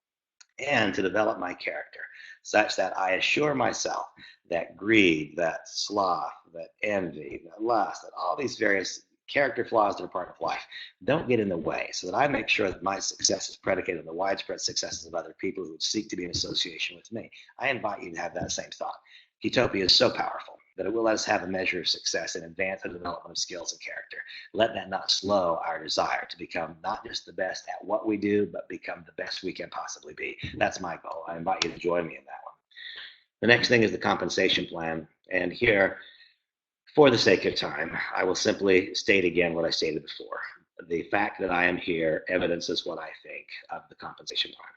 And to develop my character such that I assure myself that greed, that sloth, that envy, that lust, that all these various character flaws that are part of life don't get in the way, so that I make sure that my success is predicated on the widespread successes of other people who would seek to be in association with me. I invite you to have that same thought. Ketopia is so powerful that it will let us have a measure of success in advance of the development of skills and character. Let that not slow our desire to become not just the best at what we do, but become the best we can possibly be. That's my goal. I invite you to join me in that one. The next thing is the compensation plan. And here, for the sake of time, I will simply state again what I stated before. The fact that I am here evidences what I think of the compensation plan.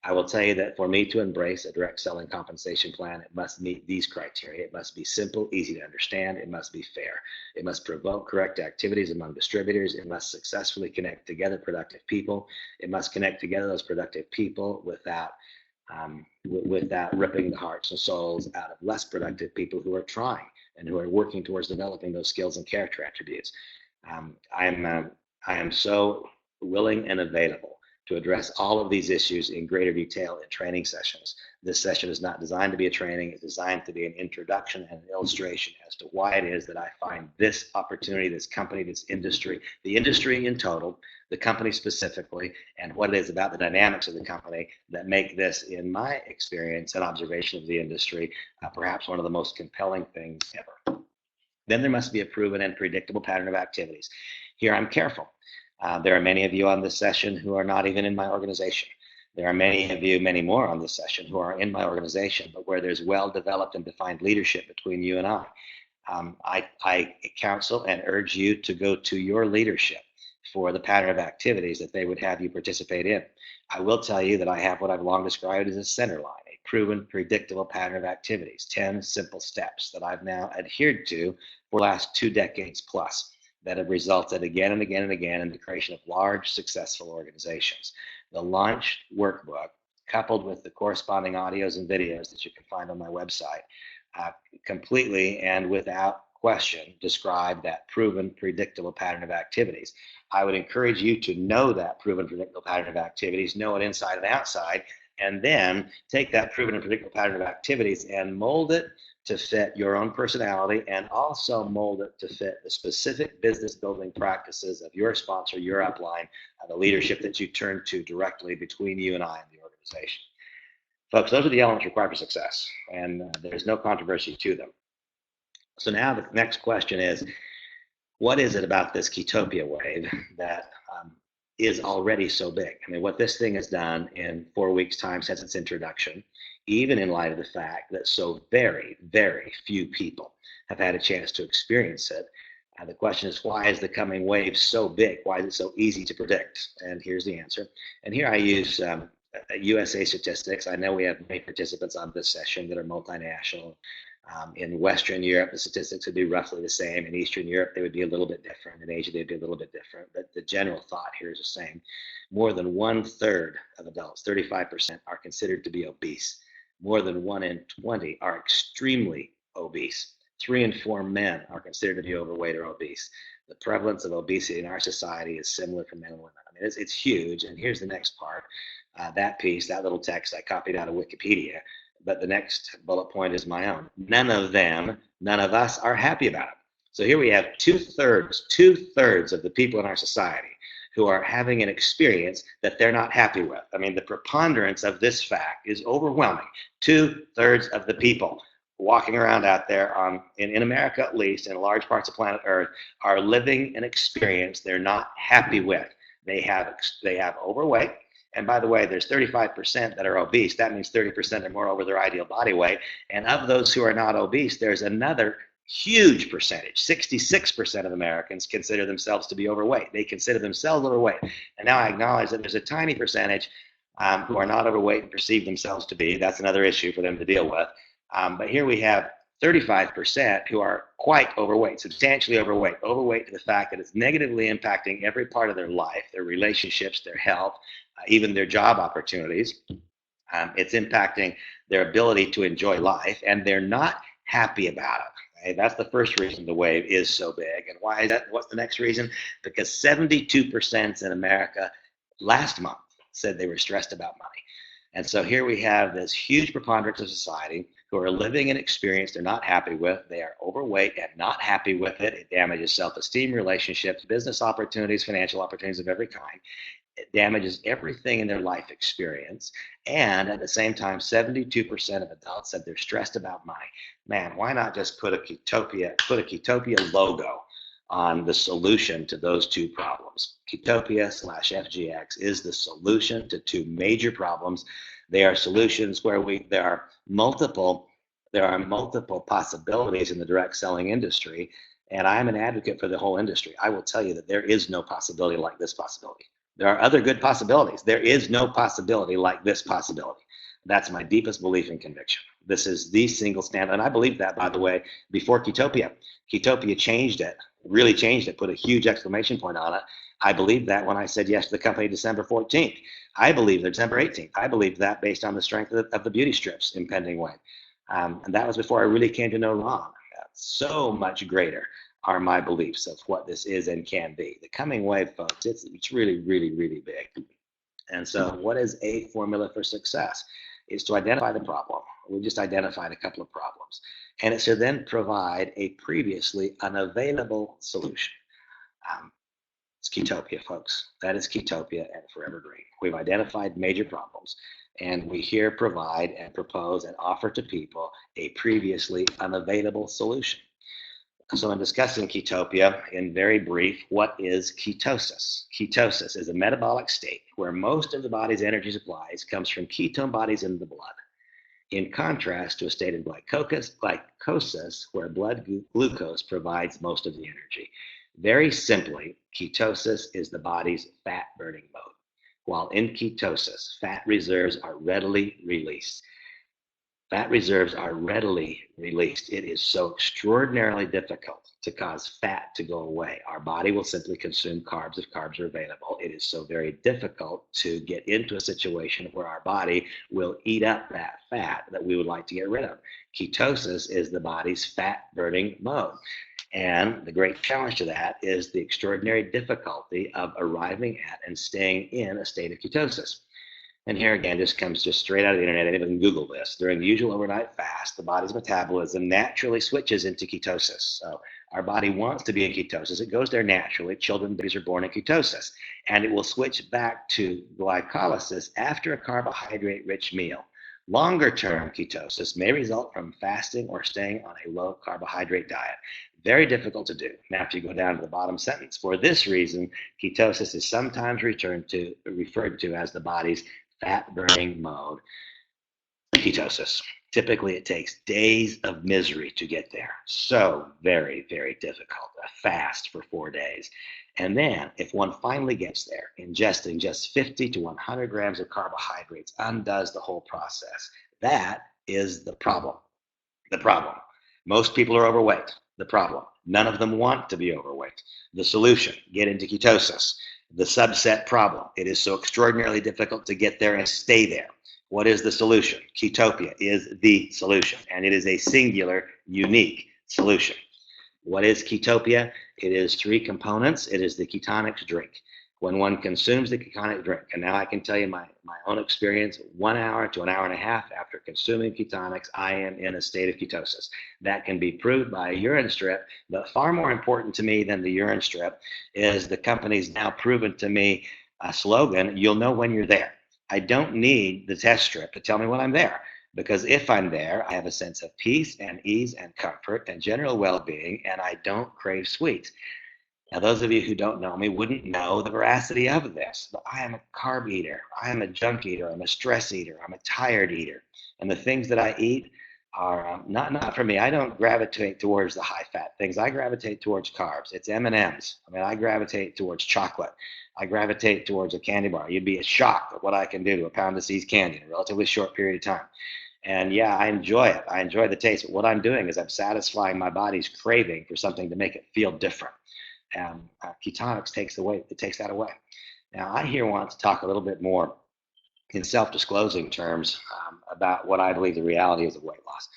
I will tell you that for me to embrace a direct selling compensation plan, it must meet these criteria. It must be simple, easy to understand. It must be fair. It must provoke correct activities among distributors. It must successfully connect together productive people. It must connect together those productive people without ripping the hearts and souls out of less productive people who are trying and who are working towards developing those skills and character attributes. I am so willing and available to address all of these issues in greater detail in training sessions. This session is not designed to be a training. It's designed to be an introduction and an illustration as to why it is that I find this opportunity, this company, this industry, the industry in total, the company specifically, and what it is about the dynamics of the company that make this, in my experience and observation of the industry, perhaps one of the most compelling things ever. Then there must be a proven and predictable pattern of activities. Here I'm careful. There are many of you on this session who are not even in my organization. There are many of you, many more on this session who are in my organization, but where there's well-developed and defined leadership between you and I. I counsel and urge you to go to your leadership for the pattern of activities that they would have you participate in. I will tell you that I have what I've long described as a center line, a proven, predictable pattern of activities, 10 simple steps that I've now adhered to for the last 2 decades plus that have resulted again and again and again in the creation of large, successful organizations. The Launch Workbook, coupled with the corresponding audios and videos that you can find on my website, completely and without question describe that proven, predictable pattern of activities. I would encourage you to know that proven, predictable pattern of activities, know it inside and outside, and then take that proven and predictable pattern of activities and mold it to fit your own personality, and also mold it to fit the specific business building practices of your sponsor, your upline, the leadership that you turn to directly between you and I in the organization. Folks, those are the elements required for success, and there's no controversy to them. So now the next question is, what is it about this Ketopia wave that is already so big? I mean, what this thing has done in 4 weeks' time since its introduction, even in light of the fact that so very, very few people have had a chance to experience it. The question is, why is the coming wave so big? Why is it so easy to predict? And here's the answer. And here I use USA statistics. I know we have many participants on this session that are multinational. In Western Europe, the statistics would be roughly the same. In Eastern Europe, they would be a little bit different. In Asia, they'd be a little bit different. But the general thought here is the same. More than 1/3 of adults, 35%, are considered to be obese. More than 1 in 20 are extremely obese. 3 in 4 men are considered to be overweight or obese. The prevalence of obesity in our society is similar for men and women. I mean, it's huge. And here's the next part. That piece, that little text I copied out of Wikipedia. But the next bullet point is my own. None of them, none of us are happy about it. So here we have two-thirds of the people in our society who are having an experience that they're not happy with. I mean, the preponderance of this fact is overwhelming. 2/3 of the people walking around out there in America, at least, in large parts of planet Earth, are living an experience they're not happy with. They have overweight. And by the way, there's 35% that are obese. That means 30% are more over their ideal body weight. And of those who are not obese, there's another huge percentage. 66% of Americans consider themselves to be overweight. They consider themselves overweight. And now I acknowledge that there's a tiny percentage who are not overweight and perceive themselves to be. That's another issue for them to deal with. But here we have 35% who are quite overweight, substantially overweight to the fact that it's negatively impacting every part of their life, their relationships, their health, even their job opportunities. It's impacting their ability to enjoy life, and they're not happy about it. Okay? That's the first reason the wave is so big. And why is that? What's the next reason? Because 72% in America last month said they were stressed about money. And so here we have this huge preponderance of society who are living an experience they're not happy with. They are overweight and not happy with it. It damages self-esteem, relationships, business opportunities, financial opportunities of every kind. It damages everything in their life experience. And at the same time, 72% of adults said they're stressed about money. Man, why not just put a Ketopia logo on the solution to those two problems? Ketopia/FGX is the solution to two major problems. They are solutions where there are multiple possibilities in the direct selling industry, and I'm an advocate for the whole industry. I will tell you that there is no possibility like this possibility. There are other good possibilities. There is no possibility like this possibility. That's my deepest belief and conviction. This is the single standard, and I believe that, by the way, before Ketopia. Ketopia changed it, really changed it, put a huge exclamation point on it. I believed that when I said yes to the company December 14th. I believe that December 18th. I believed that based on the strength of the beauty strips impending wave. And that was before I really came to know Ron. So much greater are my beliefs of what this is and can be. The coming wave, folks, it's really, really, really big. And so what is a formula for success? Is to identify the problem. We just identified a couple of problems. And it's to then provide a previously unavailable solution. It's Ketopia, folks. That is Ketopia and Forever Green. We've identified major problems, and we here provide and propose and offer to people a previously unavailable solution. So in discussing Ketopia, in very brief, what is ketosis? Ketosis is a metabolic state where most of the body's energy supplies comes from ketone bodies in the blood, in contrast to a state of glycosis where blood glucose provides most of the energy. Very simply, ketosis is the body's fat-burning mode. while in ketosis, fat reserves are readily released. Fat reserves are readily released. It is so extraordinarily difficult to cause fat to go away. Our body will simply consume carbs if carbs are available. It is so very difficult to get into a situation where our body will eat up that fat that we would like to get rid of. Ketosis is the body's fat burning mode. And the great challenge to that is the extraordinary difficulty of arriving at and staying in a state of ketosis. And here again, this comes just straight out of the internet. Anyone can Google this. During the usual overnight fast, the body's metabolism naturally switches into ketosis. So our body wants to be in ketosis. It goes there naturally. Children, babies are born in ketosis. And it will switch back to glycolysis after a carbohydrate-rich meal. Longer-term ketosis may result from fasting or staying on a low-carbohydrate diet. Very difficult to do. Now, if you go down to the bottom sentence, for this reason, ketosis is sometimes referred to as the body's fat-burning mode, ketosis. Typically, it takes days of misery to get there. So very, very difficult. A fast for 4 days. And then, if one finally gets there, ingesting just 50 to 100 grams of carbohydrates undoes the whole process. That is the problem. The problem. Most people are overweight. The problem. None of them want to be overweight. The solution. Get into ketosis. The subset problem. It is so extraordinarily difficult to get there and stay there. What is the solution? Ketopia is the solution, and it is a singular, unique solution. What is Ketopia? It is 3 components. It is the ketonics drink. When one consumes the ketonic drink, and now I can tell you my own experience, 1 hour to an hour and a half after consuming ketonics, I am in a state of ketosis. That can be proved by a urine strip, but far more important to me than the urine strip is the company's now proven to me a slogan, you'll know when you're there. I don't need the test strip to tell me when I'm there, because if I'm there, I have a sense of peace and ease and comfort and general well-being, and I don't crave sweets. Now, those of you who don't know me wouldn't know the veracity of this, but I am a carb eater. I am a junk eater. I'm a stress eater. I'm a tired eater. And the things that I eat are not for me. I don't gravitate towards the high-fat things. I gravitate towards carbs. It's M&Ms. I mean, I gravitate towards chocolate. I gravitate towards a candy bar. You'd be shocked at what I can do to a pound of C's candy in a relatively short period of time. And yeah, I enjoy it. I enjoy the taste. But what I'm doing is I'm satisfying my body's craving for something to make it feel different. And ketonics takes that away. Now, I here want to talk a little bit more in self-disclosing terms about what I believe the reality is of weight loss.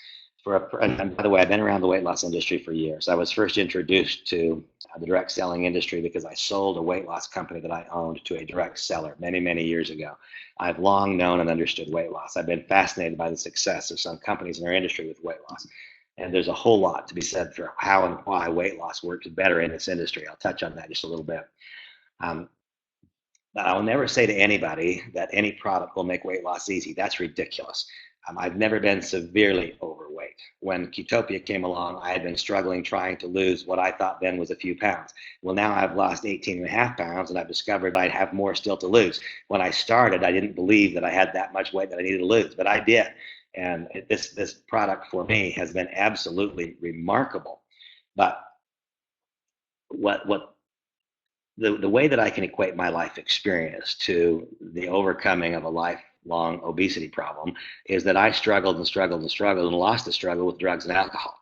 And by the way, I've been around the weight loss industry for years. I was first introduced to the direct selling industry because I sold a weight loss company that I owned to a direct seller many, many years ago. I've long known and understood weight loss. I've been fascinated by the success of some companies in our industry with weight loss. And there's a whole lot to be said for how and why weight loss works better in this industry. I'll touch on that just a little bit. I'll never say to anybody that any product will make weight loss easy. That's ridiculous. I've never been severely overweight. When Ketopia came along, I had been struggling trying to lose what I thought then was a few pounds. Well, now I've lost 18 and a half pounds, and I've discovered I'd have more still to lose. When I started, I didn't believe that I had that much weight that I needed to lose, but I did. And this product for me has been absolutely remarkable. But the way that I can equate my life experience to the overcoming of a lifelong obesity problem is that I struggled and lost the struggle with drugs and alcohol.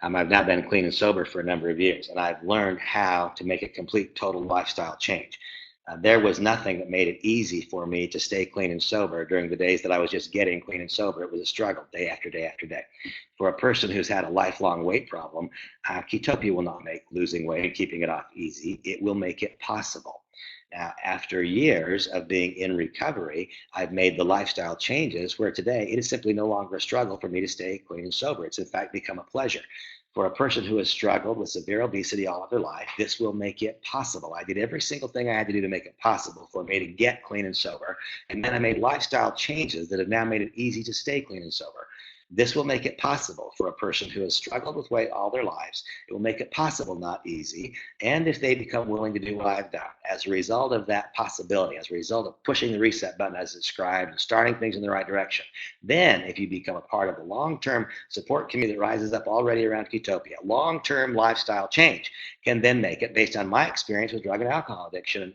I've now been clean and sober for a number of years, and I've learned how to make a complete, total lifestyle change. There was nothing that made it easy for me to stay clean and sober during the days that I was just getting clean and sober. It was a struggle day after day after day. For a person who's had a lifelong weight problem, Ketopia will not make losing weight and keeping it off easy. It will make it possible. Now, after years of being in recovery, I've made the lifestyle changes where today it is simply no longer a struggle for me to stay clean and sober. It's in fact become a pleasure. For a person who has struggled with severe obesity all of their life, this will make it possible. I did every single thing I had to do to make it possible for me to get clean and sober. And then I made lifestyle changes that have now made it easy to stay clean and sober. This will make it possible for a person who has struggled with weight all their lives. It will make it possible, not easy. And if they become willing to do what I've done, as a result of that possibility, as a result of pushing the reset button as described and starting things in the right direction, then if you become a part of the long-term support community that rises up already around Ketopia, long-term lifestyle change can then make it, based on my experience with drug and alcohol addiction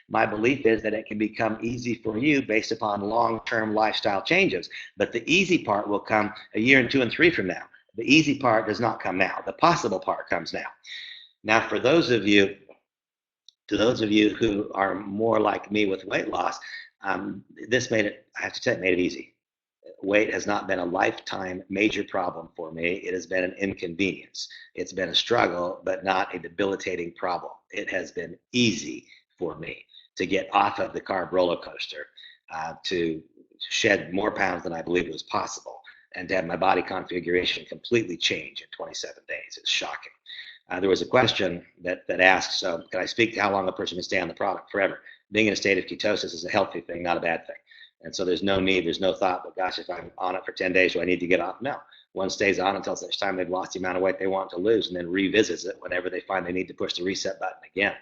My belief is that it can become easy for you based upon long-term lifestyle changes, but the easy part will come a year and 2 and 3 from now. The easy part does not come now. The possible part comes now. Now, for those of you, who are more like me with weight loss, this made it, I have to tell you, it made it easy. Weight has not been a lifetime major problem for me. It has been an inconvenience. It's been a struggle, but not a debilitating problem. It has been easy for me to get off of the carb roller coaster, to shed more pounds than I believed was possible, and to have my body configuration completely change in 27 days. It's shocking. There was a question that asked, so can I speak to how long a person can stay on the product? Forever. Being in a state of ketosis is a healthy thing, not a bad thing. And so there's no need, there's no thought, but gosh, if I'm on it for 10 days, do I need to get off? No. One stays on until such time they've lost the amount of weight they want to lose, and then revisits it whenever they find they need to push the reset button again.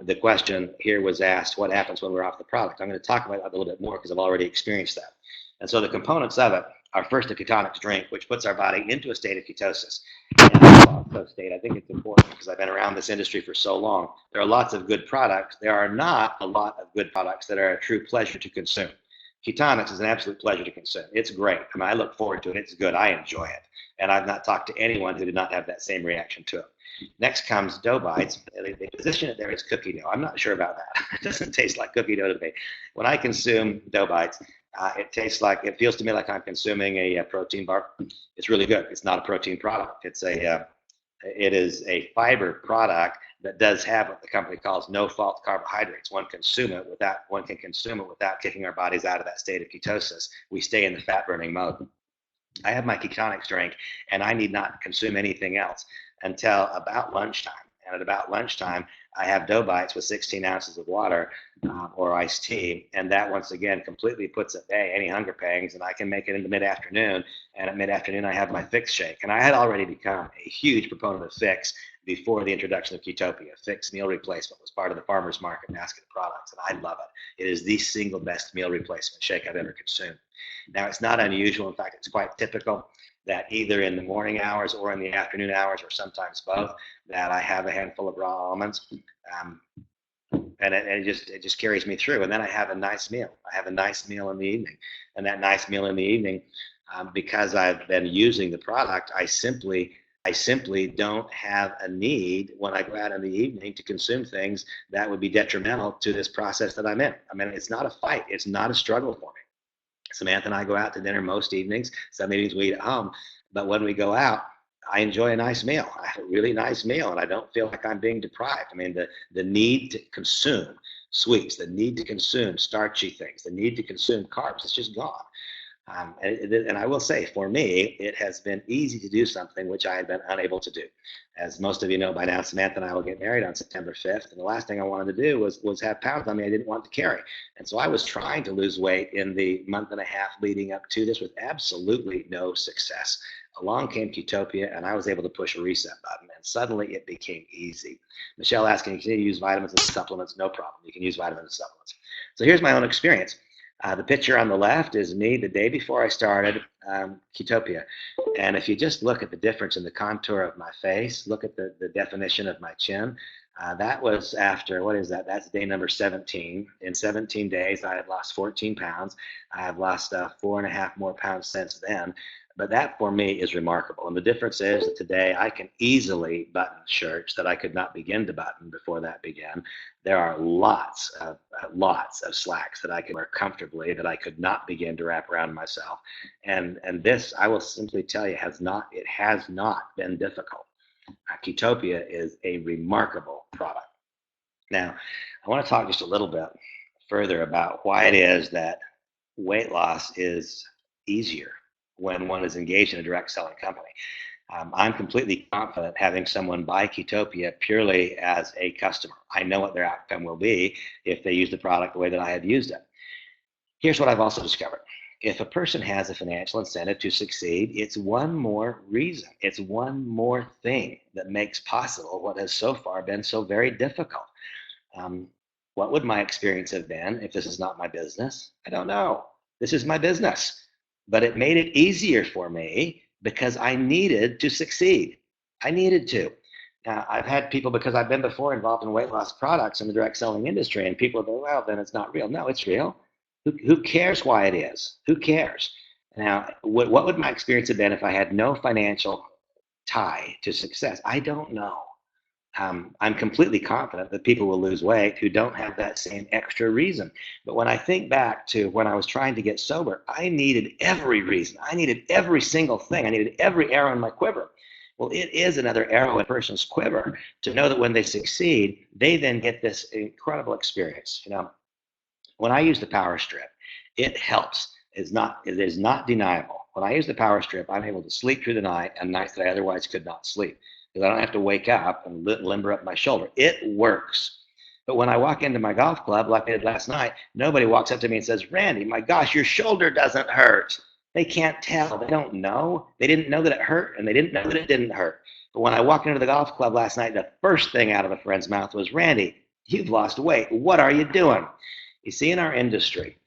The question here was asked, what happens when we're off the product? I'm going to talk about that a little bit more because I've already experienced that. And so the components of it are first a ketonic drink, which puts our body into a state of ketosis. And state, I think it's important because I've been around this industry for so long. There are lots of good products. There are not a lot of good products that are a true pleasure to consume. Ketonics is an absolute pleasure to consume. It's great. I mean, I look forward to it. It's good. I enjoy it. And I've not talked to anyone who did not have that same reaction to it. Next comes dough bites. They position it there as cookie dough. I'm not sure about that. It doesn't taste like cookie dough to me. When I consume dough bites, it feels to me like I'm consuming a protein bar. It's really good. It's not a protein product. It is a fiber product that does have what the company calls no-fault carbohydrates. One can consume it without kicking our bodies out of that state of ketosis. We stay in the fat-burning mode. I have my ketonics drink, and I need not consume anything else until about lunchtime. And at about lunchtime, I have dough bites with 16 ounces of water or iced tea, and that once again completely puts at bay any hunger pangs, and I can make it into mid-afternoon, and at mid-afternoon I have my fix shake. And I had already become a huge proponent of fix before the introduction of Ketopia. Fix meal replacement was part of the farmer's market basket of products, and I love it. It is the single best meal replacement shake I've ever consumed. Now, it's not unusual. In fact, it's quite typical that either in the morning hours or in the afternoon hours, or sometimes both, that I have a handful of raw almonds, and it just carries me through. And then I have a nice meal. I have a nice meal in the evening, and that nice meal in the evening, because I've been using the product, I simply don't have a need when I go out in the evening to consume things that would be detrimental to this process that I'm in. I mean, it's not a fight. It's not a struggle for me. Samantha and I go out to dinner most evenings. Some evenings we eat at home. But when we go out, I enjoy a nice meal. I have a really nice meal, and I don't feel like I'm being deprived. I mean, the need to consume sweets, the need to consume starchy things, the need to consume carbs, it's just gone. And I will say, for me, it has been easy to do something which I had been unable to do. As most of you know by now, Samantha and I will get married on September 5th, and the last thing I wanted to do was have pounds on me I didn't want to carry. And so I was trying to lose weight in the month and a half leading up to this with absolutely no success. Along came Ketopia, and I was able to push a reset button, and suddenly it became easy. Michelle asking, can you use vitamins and supplements? No problem. You can use vitamins and supplements. So here's my own experience. The picture on the left is me the day before I started Ketopia. And if you just look at the difference in the contour of my face, look at the definition of my chin, that was after, what is that? That's day number 17. In 17 days, I had lost 14 pounds. I have lost 4.5 more pounds since then. But that for me is remarkable. And the difference is that today I can easily button shirts that I could not begin to button before that began. There are lots of slacks that I can wear comfortably that I could not begin to wrap around myself. And this, I will simply tell you, has not been difficult. Ketopia is a remarkable product. Now, I want to talk just a little bit further about why it is that weight loss is easier when one is engaged in a direct selling company. I'm completely confident having someone buy Ketopia purely as a customer. I know what their outcome will be if they use the product the way that I have used it. Here's what I've also discovered. If a person has a financial incentive to succeed, it's one more reason. It's one more thing that makes possible what has so far been so very difficult. What would my experience have been if this is not my business? I don't know. This is my business. But it made it easier for me because I needed to succeed. I needed to. Now, I've had people, because I've been before involved in weight loss products in the direct selling industry, and people go, well, then it's not real. No, it's real. Who cares why it is? Who cares? Now, what would my experience have been if I had no financial tie to success? I don't know. I'm completely confident that people will lose weight who don't have that same extra reason. But when I think back to when I was trying to get sober, I needed every reason. I needed every single thing. I needed every arrow in my quiver. Well, it is another arrow in a person's quiver to know that when they succeed, they then get this incredible experience. When I use the power strip, it helps. It is not deniable. When I use the power strip, I'm able to sleep through the night and nights that I otherwise could not sleep because I don't have to wake up and limber up my shoulder. It works. But when I walk into my golf club, like I did last night, nobody walks up to me and says, Randy, my gosh, your shoulder doesn't hurt. They can't tell. They don't know. They didn't know that it hurt, and they didn't know that it didn't hurt. But when I walked into the golf club last night, the first thing out of a friend's mouth was, Randy, you've lost weight. What are you doing? You see, in our industry,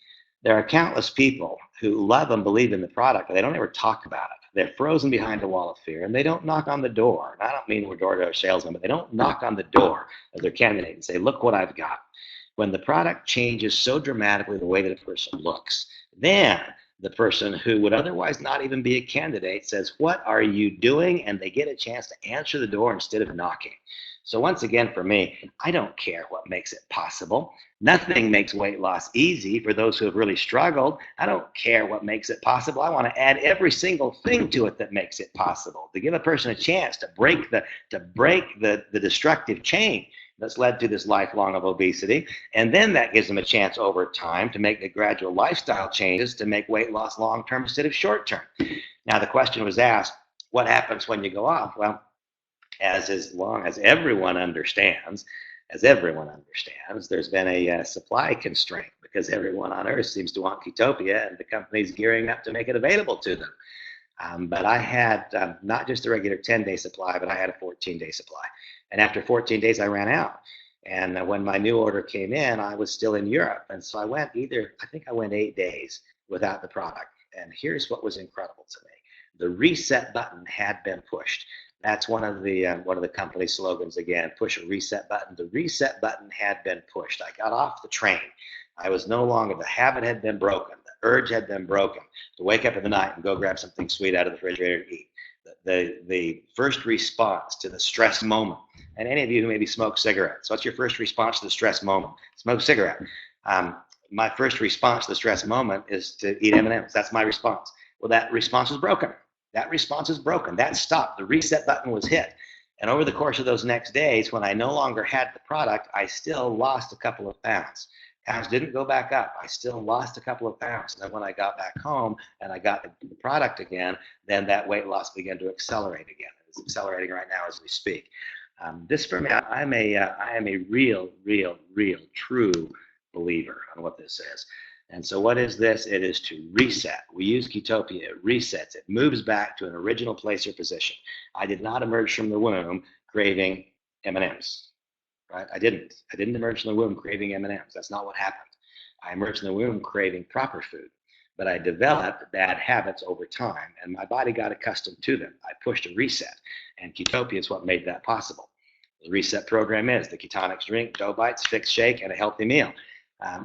there are countless people who love and believe in the product, but they don't ever talk about it. They're frozen behind a wall of fear, and they don't knock on the door. And I don't mean we're door-to-door salesmen, but they don't knock on the door of their candidate and say, look what I've got. When the product changes so dramatically the way that a person looks, then the person who would otherwise not even be a candidate says, what are you doing? And they get a chance to answer the door instead of knocking. So once again, for me, I don't care what makes it possible. Nothing makes weight loss easy for those who have really struggled. I don't care what makes it possible. I want to add every single thing to it that makes it possible, to give a person a chance to break the destructive chain that's led to this lifelong of obesity. And then that gives them a chance over time to make the gradual lifestyle changes to make weight loss long-term instead of short-term. Now, the question was asked, what happens when you go off? Well, as long as everyone understands, there's been a supply constraint because everyone on earth seems to want Ketopia, and the company's gearing up to make it available to them. But I had not just a regular 10-day supply, but I had a 14-day supply. And after 14 days, I ran out. And when my new order came in, I was still in Europe. And so I went 8 days without the product. And here's what was incredible to me. The reset button had been pushed. That's one of the company slogans again, push a reset button. The reset button had been pushed. I got off the train. I was no longer, the habit had been broken. The urge had been broken to wake up in the night and go grab something sweet out of the refrigerator to eat. The first response to the stress moment, and any of you who maybe smoke cigarettes, what's your first response to the stress moment? Smoke a cigarette. My first response to the stress moment is to eat M&Ms. That's my response. Well, that response is broken. That stopped. The reset button was hit. And over the course of those next days, when I no longer had the product, I still lost a couple of pounds. Pounds didn't go back up. I still lost a couple of pounds. And then when I got back home and I got the product again, then that weight loss began to accelerate again. It's accelerating right now as we speak. This for me, I am a real, true believer on what this is. And so what is this? It is to reset. We use Ketopia. It resets. It moves back to an original place or position. I did not emerge from the womb craving M&Ms. Right? I didn't emerge from the womb craving M&Ms. That's not what happened. I emerged in the womb craving proper food. But I developed bad habits over time, and my body got accustomed to them. I pushed a reset, and Ketopia is what made that possible. The reset program is the Ketonics drink, dough bites, fix shake, and a healthy meal.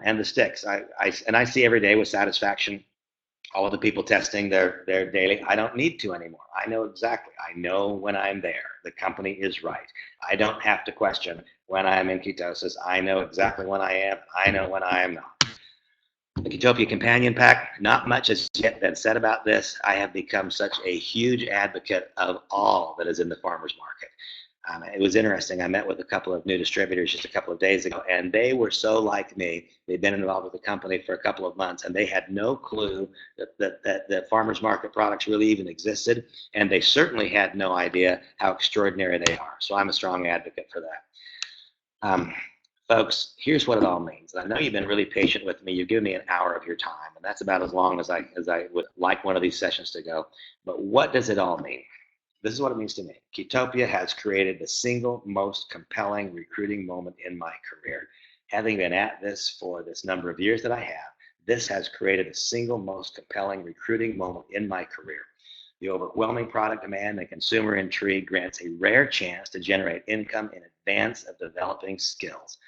And the sticks. I see every day with satisfaction all of the people testing their daily. I don't need to anymore. I know exactly. I know when I'm there. The company is right. I don't have to question when I'm in ketosis. I know exactly when I am. I know when I am not. The Ketopia Companion Pack, not much has yet been said about this. I have become such a huge advocate of all that is in the farmer's market. It was interesting. I met with a couple of new distributors just a couple of days ago, and they were so like me. They'd been involved with the company for a couple of months, and they had no clue that farmers market products really even existed, and they certainly had no idea how extraordinary they are. So I'm a strong advocate for that. Folks, here's what it all means. I know you've been really patient with me. You've given me an hour of your time, and that's about as long as I would like one of these sessions to go. But what does it all mean? This is what it means to me. Ketopia has created the single most compelling recruiting moment in my career. Having been at this for this number of years that I have, this has created the single most compelling recruiting moment in my career. The overwhelming product demand and consumer intrigue grants a rare chance to generate income in advance of developing skills.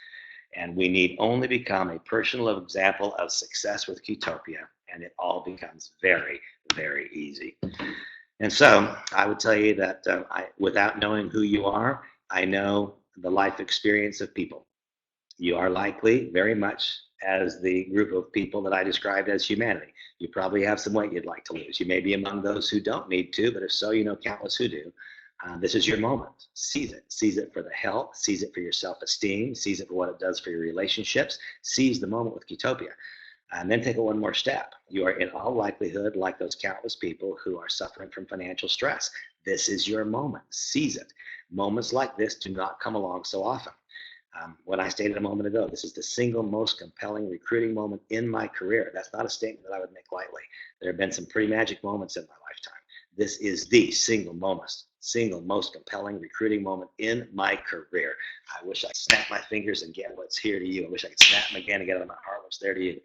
And we need only become a personal example of success with Ketopia, and it all becomes very, very easy. And so I would tell you that without knowing who you are, I know the life experience of people. You are likely very much as the group of people that I described as humanity. You probably have some weight you'd like to lose. You may be among those who don't need to, but if so, you know countless who do. This is your moment. Seize it. Seize it for the health. Seize it for your self-esteem. Seize it for what it does for your relationships. Seize the moment with Ketopia. And then take it one more step. You are in all likelihood like those countless people who are suffering from financial stress. This is your moment. Seize it. Moments like this do not come along so often. When I stated a moment ago, this is the single most compelling recruiting moment in my career. That's not a statement that I would make lightly. There have been some pretty magic moments in my lifetime. This is the single most compelling recruiting moment in my career. I wish I could snap my fingers and get what's here to you. I wish I could snap them again and get it on my heart what's there to you.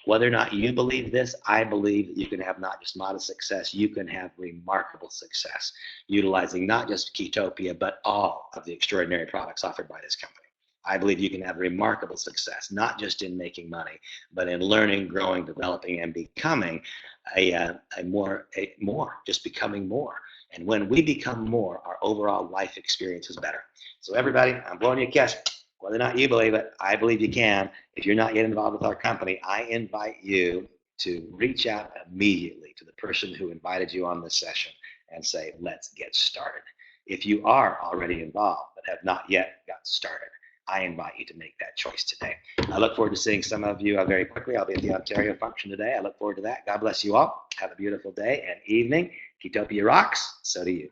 Whether or not you believe this, I believe that you can have not just modest success, you can have remarkable success, utilizing not just Ketopia, but all of the extraordinary products offered by this company. I believe you can have remarkable success, not just in making money, but in learning, growing, developing, and becoming just becoming more. And when we become more, our overall life experience is better. So everybody, I'm blowing you a kiss. Whether or not you believe it, I believe you can. If you're not yet involved with our company, I invite you to reach out immediately to the person who invited you on this session and say, let's get started. If you are already involved but have not yet got started, I invite you to make that choice today. I look forward to seeing some of you very quickly. I'll be at the Ontario function today. I look forward to that. God bless you all. Have a beautiful day and evening. Ketopia rocks. So do you.